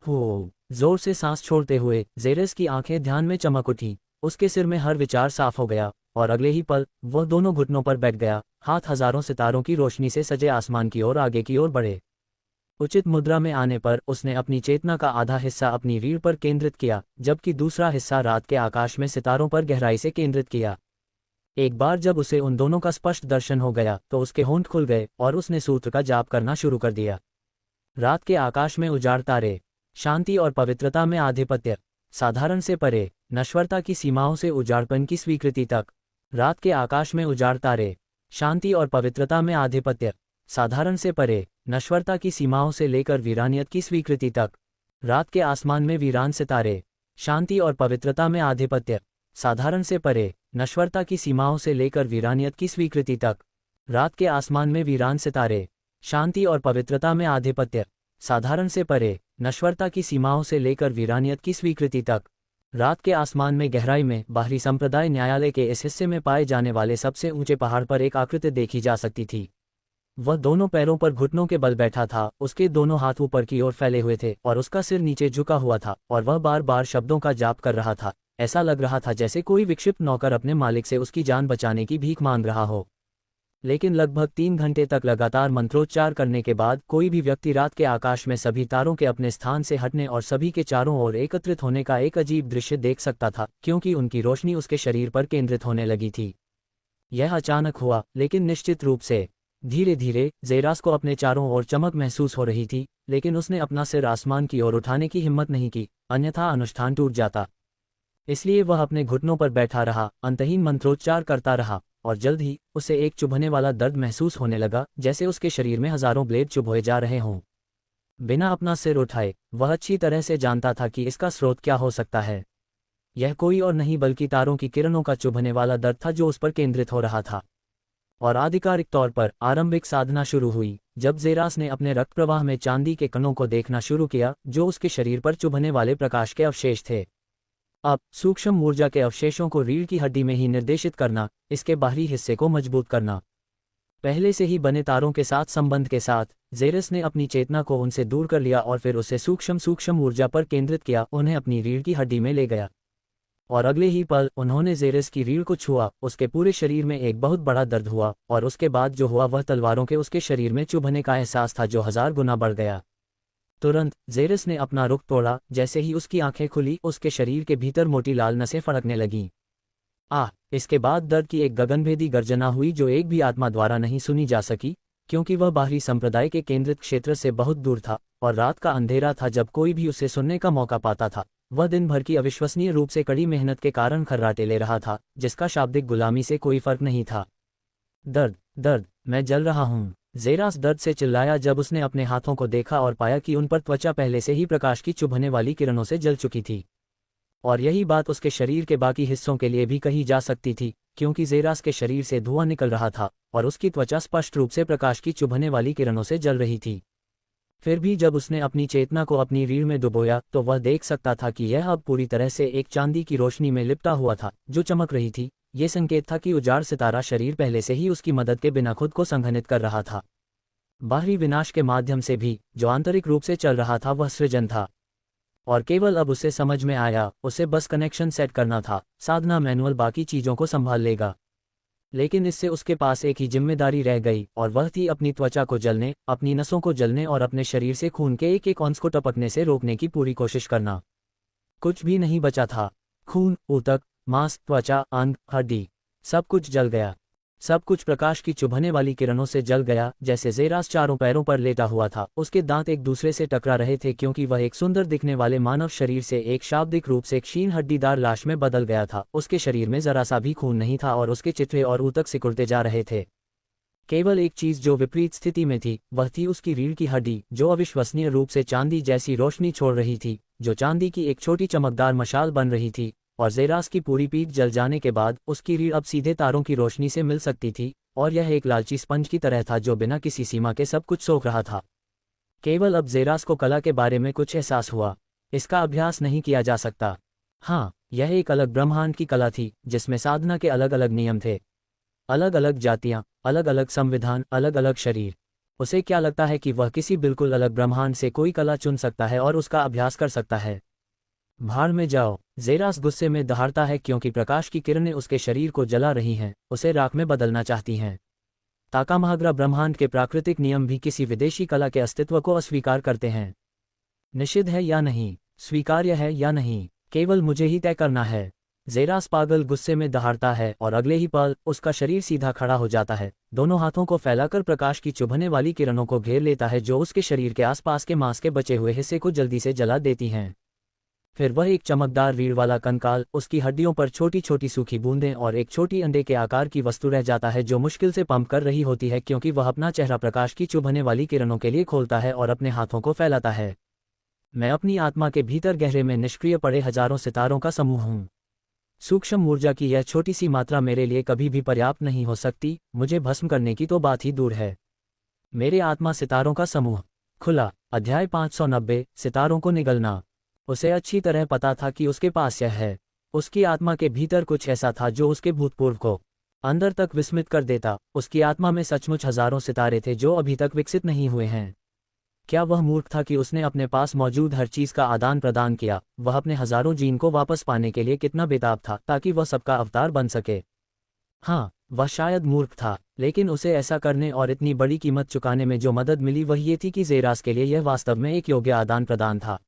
हो, जोर से सांस छोड़ते हुए जेरेस की आंखें ध्यान में चमक उठी। उसके सिर में हर विचार साफ हो गया, और अगले ही पल वह दोनों घुटनों पर बैठ गया, हाथ हजारों सितारों की रोशनी से सजे आसमान की ओर आगे की ओर बढ़े। उचित मुद्रा में आने पर उसने अपनी चेतना का आधा हिस्सा अपनी रीढ़ पर केंद्रित किया, जबकि दूसरा हिस्सा रात के आकाश में सितारों पर गहराई से केंद्रित किया। एक बार जब उसे उन दोनों का स्पष्ट दर्शन हो गया, तो उसके होंठ खुल गए और उसने सूत्र का जाप करना शुरू कर दिया। रात के आकाश में उजाड़ तारे। शांति और पवित्रता में आधिपत्य, साधारण से परे, नश्वरता की सीमाओं से उजाड़पन की स्वीकृति तक। रात के आकाश में उजाड़ तारे, शांति और पवित्रता में आधिपत्य, साधारण से परे, नश्वरता की सीमाओं से लेकर वीरानियत की स्वीकृति तक। रात के आसमान में वीरान सितारे, शांति और पवित्रता में आधिपत्य, साधारण से परे, नश्वरता की सीमाओं से लेकर वीरानियत की स्वीकृति तक। रात के आसमान में वीरान सितारे, शांति और पवित्रता में आधिपत्य, साधारण से परे, नश्वरता की सीमाओं से लेकर वीरानियत की स्वीकृति तक। रात के आसमान में गहराई में बाहरी संप्रदाय न्यायालय के इस हिस्से में पाए जाने वाले सबसे ऊंचे पहाड़ पर एक आकृति देखी जा सकती थी। वह दोनों पैरों पर घुटनों के बल बैठा था, उसके दोनों हाथ ऊपर की ओर फैले हुए थे और उसका सिर नीचे झुका हुआ था, और वह बार बार शब्दों का जाप कर रहा था। ऐसा लग रहा था जैसे कोई विक्षिप्त नौकर अपने मालिक से उसकी जान बचाने की भीख मांग रहा हो। लेकिन लगभग 3 घंटे तक लगातार मंत्रोच्चार करने के बाद कोई भी व्यक्ति रात के आकाश में सभी तारों के अपने स्थान से हटने और सभी के चारों ओर एकत्रित होने का एक अजीब दृश्य देख सकता था, क्योंकि उनकी रोशनी उसके शरीर पर केंद्रित होने लगी थी। यह अचानक हुआ, लेकिन निश्चित रूप से। धीरे धीरे ज़ेरास को अपने चारों ओर चमक महसूस हो रही थी, लेकिन उसने अपना सिर आसमान की ओर उठाने की हिम्मत नहीं की, अन्यथा अनुष्ठान टूट जाता। इसलिए वह अपने घुटनों पर बैठा रहा, अंतहीन मंत्रोच्चार करता रहा, और जल्द ही उसे एक चुभने वाला दर्द महसूस होने लगा, जैसे उसके शरीर में हजारों ब्लेड चुभोए जा रहे हों। बिना अपना सिर उठाए वह अच्छी तरह से जानता था कि इसका स्रोत क्या हो सकता है। यह कोई और नहीं बल्कि तारों की किरणों का चुभने वाला दर्द था जो उस पर केंद्रित हो रहा था। और आधिकारिक तौर पर आरंभिक साधना शुरू हुई जब ज़ेरास ने अपने रक्त प्रवाह में चांदी के कणों को देखना शुरू किया, जो उसके शरीर पर चुभने वाले प्रकाश के अवशेष थे। अब सूक्ष्म ऊर्जा के अवशेषों को रीढ़ की हड्डी में ही निर्देशित करना, इसके बाहरी हिस्से को मजबूत करना। पहले से ही बने तारों के साथ संबंध के साथ ज़ेरस ने अपनी चेतना को उनसे दूर कर लिया और फिर उसे सूक्ष्म ऊर्जा पर केंद्रित किया, उन्हें अपनी रीढ़ की हड्डी में ले गया। और अगले ही पल उन्होंने ज़ेरस की रीढ़ को छुआ, उसके पूरे शरीर में एक बहुत बड़ा दर्द हुआ, और उसके बाद जो हुआ वह तलवारों के उसके शरीर में चुभने का एहसास था जो 1000 गुना बढ़ गया। तुरंत ज़ेरस ने अपना रुख तोड़ा, जैसे ही उसकी आंखें खुली उसके शरीर के भीतर मोटी लाल नसें फड़कने लगीं। इसके बाद दर्द की एक गगनभेदी गर्जना हुई जो एक भी आत्मा द्वारा नहीं सुनी जा सकी, क्योंकि वह बाहरी संप्रदाय के केंद्रित क्षेत्र से बहुत दूर था, और रात का अंधेरा था जब कोई भी उसे सुनने का मौका पाता था। वह दिन भर की अविश्वसनीय रूप से कड़ी मेहनत के कारण खर्राटे ले रहा था, जिसका शाब्दिक गुलामी से कोई फर्क नहीं था। दर्द, दर्द, मैं जल रहा हूँ, ज़ेरास दर्द से चिल्लाया जब उसने अपने हाथों को देखा और पाया कि उन पर त्वचा पहले से ही प्रकाश की चुभने वाली किरणों से जल चुकी थी। और यही बात उसके शरीर के बाकी हिस्सों के लिए भी कही जा सकती थी, क्योंकि ज़ेरास के शरीर से धुआं निकल रहा था और उसकी त्वचा स्पष्ट रूप से प्रकाश की चुभने वाली किरणों से जल रही थी। फिर भी जब उसने अपनी चेतना को अपनी रीढ़ में डुबोया तो वह देख सकता था कि यह अब पूरी तरह से एक चांदी की रोशनी में लिपटा हुआ था जो चमक रही थी। ये संकेत था कि उजाड़ सितारा शरीर पहले से ही उसकी मदद के बिना खुद को संघनित कर रहा था। बाहरी विनाश के माध्यम से भी जो आंतरिक रूप से चल रहा था वह सृजन था, और केवल अब उसे समझ में आया, उसे बस कनेक्शन सेट करना था। साधना मैनुअल बाकी चीजों को संभाल लेगा, लेकिन इससे उसके पास एक ही जिम्मेदारी रह गई, और वह थी अपनी त्वचा को जलने, अपनी नसों को जलने और अपने शरीर से खून के एक एक अंश को टपकने से रोकने की पूरी कोशिश करना। कुछ भी नहीं बचा था। खून, ऊतक, मांस, त्वचा, अंग, हड्डी, सब कुछ जल गया। सब कुछ प्रकाश की चुभने वाली किरणों से जल गया। जैसे ज़ेरास चारों पैरों पर लेटा हुआ था, उसके दांत एक दूसरे से टकरा रहे थे, क्योंकि वह एक सुंदर दिखने वाले मानव शरीर से एक शाब्दिक रूप से क्षीण हड्डीदार लाश में बदल गया था। उसके शरीर में जरा सा भी खून नहीं था और उसके चित्रे और ऊतक सिकुड़ते जा रहे थे। केवल एक चीज जो विपरीत स्थिति में थी वह थी उसकी रीढ़ की हड्डी, जो अविश्वसनीय रूप से चांदी जैसी रोशनी छोड़ रही थी, जो चांदी की एक छोटी चमकदार मशाल बन रही थी। और ज़ेरास की पूरी पीठ जल जाने के बाद उसकी रीढ़ अब सीधे तारों की रोशनी से मिल सकती थी, और यह एक लालची स्पंज की तरह था जो बिना किसी सीमा के सब कुछ सोख रहा था। केवल अब ज़ेरास को कला के बारे में कुछ एहसास हुआ। इसका अभ्यास नहीं किया जा सकता। हाँ, यह एक अलग ब्रह्मांड की कला थी जिसमें साधना के अलग अलग नियम थे, अलग अलग जातियां, अलग अलग संविधान, अलग अलग शरीर। उसे क्या लगता है कि वह किसी बिल्कुल अलग ब्रह्मांड से कोई कला चुन सकता है और उसका अभ्यास कर सकता है? भाड़ में जाओ। ज़ेरास गुस्से में दहाड़ता है क्योंकि प्रकाश की किरणें उसके शरीर को जला रही हैं, उसे राख में बदलना चाहती हैं। ताकामहाग्रा ब्रह्मांड के प्राकृतिक नियम भी किसी विदेशी कला के अस्तित्व को अस्वीकार करते हैं। निषिद्ध है या नहीं, स्वीकार्य है या नहीं, केवल मुझे ही तय करना है। जेरास पागल गुस्से में दहाड़ता है और अगले ही पल उसका शरीर सीधा खड़ा हो जाता है, दोनों हाथों को फैलाकर प्रकाश की चुभने वाली किरणों को घेर लेता है जो उसके शरीर के आसपास के मांस के बचे हुए हिस्से को जल्दी से जला देती हैं। फिर वह एक चमकदार रीढ़ वाला कंकाल, उसकी हड्डियों पर छोटी छोटी सूखी बूंदें और एक छोटी अंडे के आकार की वस्तु रह जाता है जो मुश्किल से पंप कर रही होती है क्योंकि वह अपना चेहरा प्रकाश की चुभने वाली किरणों के लिए खोलता है और अपने हाथों को फैलाता है। मैं अपनी आत्मा के भीतर गहरे में निष्क्रिय पड़े हजारों सितारों का समूह हूँ। सूक्ष्म ऊर्जा की यह छोटी सी मात्रा मेरे लिए कभी भी पर्याप्त नहीं हो सकती, मुझे भस्म करने की तो बात ही दूर है। मेरे आत्मा सितारों का समूह। खुला अध्याय 590 सितारों को निगलना। उसे अच्छी तरह पता था कि उसके पास यह है। उसकी आत्मा के भीतर कुछ ऐसा था जो उसके भूतपूर्व को अंदर तक विस्मित कर देता। उसकी आत्मा में सचमुच हजारों सितारे थे जो अभी तक विकसित नहीं हुए हैं। क्या वह मूर्ख था कि उसने अपने पास मौजूद हर चीज का आदान प्रदान किया? वह अपने हजारों जीन को वापस पाने के लिए कितना बेताब था ताकि वह सबका अवतार बन सके। हाँ, वह शायद मूर्ख था, लेकिन उसे ऐसा करने और इतनी बड़ी कीमत चुकाने में जो मदद मिली वह ये थी कि जेरास के लिए यह वास्तव में एक योग्य आदान प्रदान था।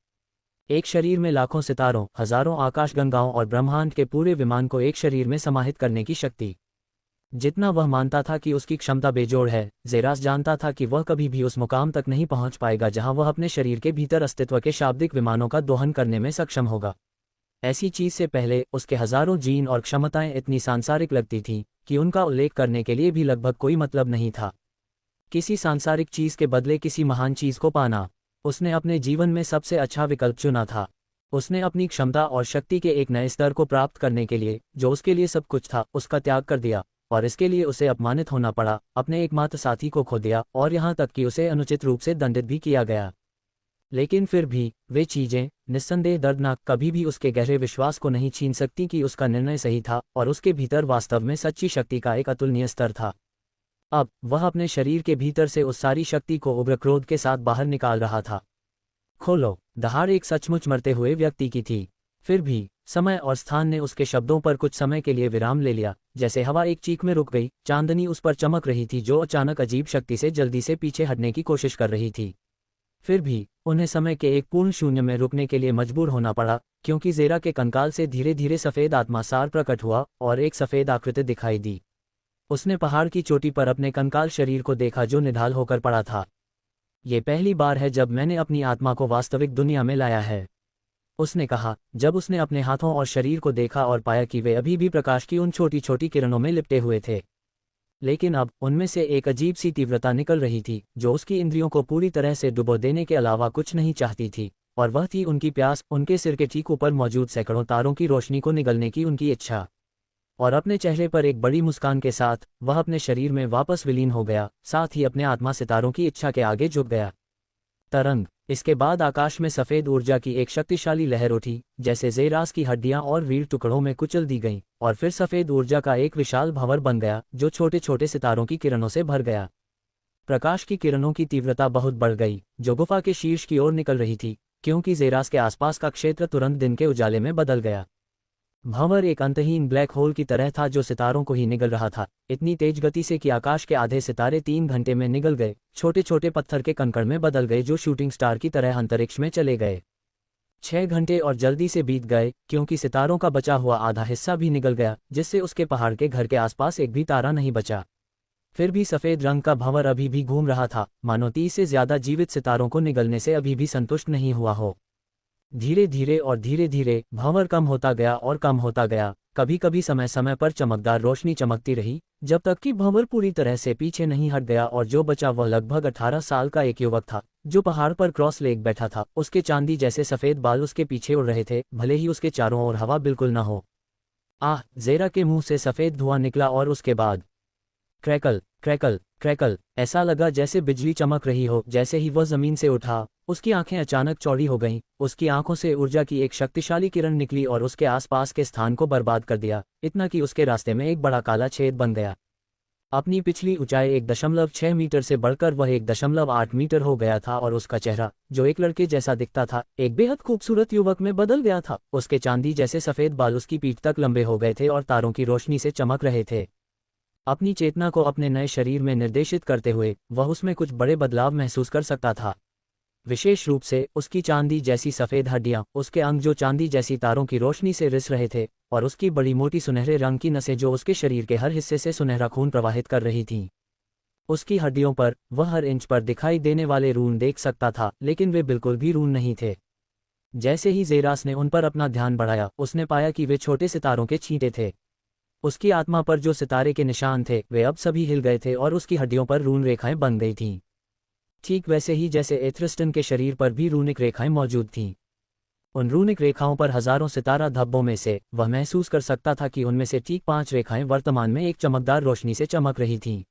एक शरीर में लाखों सितारों, हजारों आकाशगंगाओं और ब्रह्मांड के पूरे विमान को एक शरीर में समाहित करने की शक्ति। जितना वह मानता था कि उसकी क्षमता बेजोड़ है, जेरास जानता था कि वह कभी भी उस मुकाम तक नहीं पहुंच पाएगा जहां वह अपने शरीर के भीतर अस्तित्व के शाब्दिक विमानों का दोहन करने में सक्षम होगा। ऐसी चीज से पहले उसके हजारों जीन और क्षमताएं इतनी सांसारिक लगती थीं कि उनका उल्लेख करने के लिए भी लगभग कोई मतलब नहीं था। किसी सांसारिक चीज के बदले किसी महान चीज को पाना उसने अपने जीवन में सबसे अच्छा विकल्प चुना था। उसने अपनी क्षमता और शक्ति के एक नए स्तर को प्राप्त करने के लिए, जो उसके लिए सब कुछ था, उसका त्याग कर दिया, और इसके लिए उसे अपमानित होना पड़ा, अपने एकमात्र साथी को खो दिया और यहाँ तक कि उसे अनुचित रूप से दंडित भी किया गया। लेकिन फिर भी वे चीजें, निस्संदेह दर्दनाक, कभी भी उसके गहरे विश्वास को नहीं छीन सकती कि उसका निर्णय सही था और उसके भीतर वास्तव में सच्ची शक्ति का एक अतुलनीय स्तर था। अब वह अपने शरीर के भीतर से उस सारी शक्ति को उग्र क्रोध के साथ बाहर निकाल रहा था। खोलो दहाड़ एक सचमुच मरते हुए व्यक्ति की थी। फिर भी समय और स्थान ने उसके शब्दों पर कुछ समय के लिए विराम ले लिया, जैसे हवा एक चीख में रुक गई। चांदनी उस पर चमक रही थी जो अचानक अजीब शक्ति से जल्दी से पीछे हटने की कोशिश कर रही थी। फिर भी उन्हें समय के एक पूर्ण शून्य में रुकने के लिए मजबूर होना पड़ा, क्योंकि जेरा के कंकाल से धीरे धीरे सफेद आत्मा सार प्रकट हुआ और एक सफेद आकृति दिखाई दी। उसने पहाड़ की चोटी पर अपने कंकाल शरीर को देखा जो निढाल होकर पड़ा था। ये पहली बार है जब मैंने अपनी आत्मा को वास्तविक दुनिया में लाया है, उसने कहा, जब उसने अपने हाथों और शरीर को देखा और पाया कि वे अभी भी प्रकाश की उन छोटी छोटी किरणों में लिपटे हुए थे। लेकिन अब उनमें से एक अजीब सी तीव्रता निकल रही थी जो उसकी इंद्रियों को पूरी तरह से डुबो देने के अलावा कुछ नहीं चाहती थी, और वह थी उनकी प्यास, उनके सिर के ठीक ऊपर मौजूद सैकड़ों तारों की रोशनी को निगलने की उनकी इच्छा। और अपने चेहरे पर एक बड़ी मुस्कान के साथ वह अपने शरीर में वापस विलीन हो गया, साथ ही अपने आत्मा सितारों की इच्छा के आगे झुक गया। तरंग। इसके बाद आकाश में सफेद ऊर्जा की एक शक्तिशाली लहर उठी, जैसे जेरास की हड्डियां और रीढ़ टुकड़ों में कुचल दी गईं, और फिर सफेद ऊर्जा का एक विशाल भंवर बन गया जो छोटे छोटे सितारों की किरणों से भर गया। प्रकाश की किरणों की तीव्रता बहुत बढ़ गई, जो गुफा के शीर्ष की ओर निकल रही थी, क्योंकि जेरास के आसपास का क्षेत्र तुरंत दिन के उजाले में बदल गया। भंवर एक अंतहीन ब्लैक होल की तरह था जो सितारों को ही निगल रहा था, इतनी तेज गति से कि आकाश के आधे सितारे 3 घंटे में निगल गए, छोटे छोटे पत्थर के कंकड़ में बदल गए जो शूटिंग स्टार की तरह अंतरिक्ष में चले गए। 6 घंटे और जल्दी से बीत गए, क्योंकि सितारों का बचा हुआ आधा हिस्सा भी निगल गया, जिससे उसके पहाड़ के घर के आसपास एक भी तारा नहीं बचा। फिर भी सफेद रंग का भंवर अभी भी घूम रहा था, मानो 30 से ज्यादा जीवित सितारों को निगलने से अभी भी संतुष्ट नहीं हुआ हो। धीरे धीरे भंवर कम होता गया और कम होता गया। कभी कभी समय समय पर चमकदार रोशनी चमकती रही, जब तक कि भंवर पूरी तरह से पीछे नहीं हट गया, और जो बचा वह लगभग 18 साल का एक युवक था जो पहाड़ पर क्रॉस लेक बैठा था। उसके चांदी जैसे सफेद बाल उसके पीछे उड़ रहे थे, भले ही उसके चारों ओर हवा बिल्कुल न हो। आह! जेरा के मुंह से सफेद धुआं निकला और उसके बाद क्रैकल क्रैकल क्रैकल, ऐसा लगा जैसे बिजली चमक रही हो। जैसे ही वह जमीन से उठा, उसकी आंखें अचानक चौड़ी हो गईं। उसकी आंखों से ऊर्जा की एक शक्तिशाली किरण निकली और उसके आसपास के स्थान को बर्बाद कर दिया, इतना कि उसके रास्ते में एक बड़ा काला छेद बन गया। अपनी पिछली ऊंचाई 1.6 मीटर से बढ़कर वह 1.8 मीटर हो गया था, और उसका चेहरा, जो एक लड़के जैसा दिखता था, एक बेहद खूबसूरत युवक में बदल गया था। उसके चांदी जैसे सफेद बाल उसकी पीठ तक लंबे हो गए थे और तारों की रोशनी से चमक रहे थे। अपनी चेतना को अपने नए शरीर में निर्देशित करते हुए वह उसमें कुछ बड़े बदलाव महसूस कर सकता था। विशेष रूप से उसकी चांदी जैसी सफ़ेद हड्डियां, उसके अंग जो चांदी जैसी तारों की रोशनी से रिस रहे थे, और उसकी बड़ी मोटी सुनहरे रंग की नसें जो उसके शरीर के हर हिस्से से सुनहरा खून प्रवाहित कर रही थीं। उसकी हड्डियों पर वह हर इंच पर दिखाई देने वाले रून देख सकता था, लेकिन वे बिल्कुल भी रून नहीं थे। जैसे ही जेरास ने उन पर अपना ध्यान बढ़ाया, उसने पाया कि वे छोटे सितारों के छींटे थे। उसकी आत्मा पर जो सितारे के निशान थे वे अब सभी हिल गए थे और उसकी हड्डियों पर रून रेखाएं बन गई थीं, ठीक वैसे ही जैसे एथरिस्टन के शरीर पर भी रूनिक रेखाएं मौजूद थीं। उन रूनिक रेखाओं पर हजारों सितारा धब्बों में से वह महसूस कर सकता था कि उनमें से ठीक 5 रेखाएं वर्तमान में एक चमकदार रोशनी से चमक रही थीं।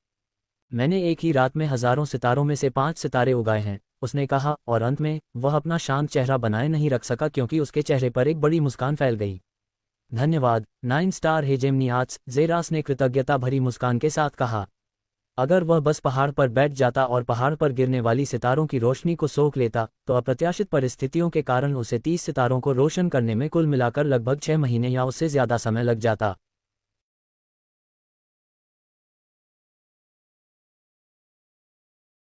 मैंने एक ही रात में हजारों सितारों में से 5 सितारे उगाए हैं, उसने कहा, और अंत में वह अपना शांत चेहरा बनाए नहीं रख सका क्योंकि उसके चेहरे पर एक बड़ी मुस्कान फैल गई। धन्यवाद 9 स्टार हेजेमनी आर्ट्स, जेरास ने कृतज्ञता भरी मुस्कान के साथ कहा। अगर वह बस पहाड़ पर बैठ जाता और पहाड़ पर गिरने वाली सितारों की रोशनी को सोख लेता तो अप्रत्याशित परिस्थितियों के कारण उसे 30 सितारों को रोशन करने में कुल मिलाकर लगभग 6 महीने या उससे ज़्यादा समय लग जाता।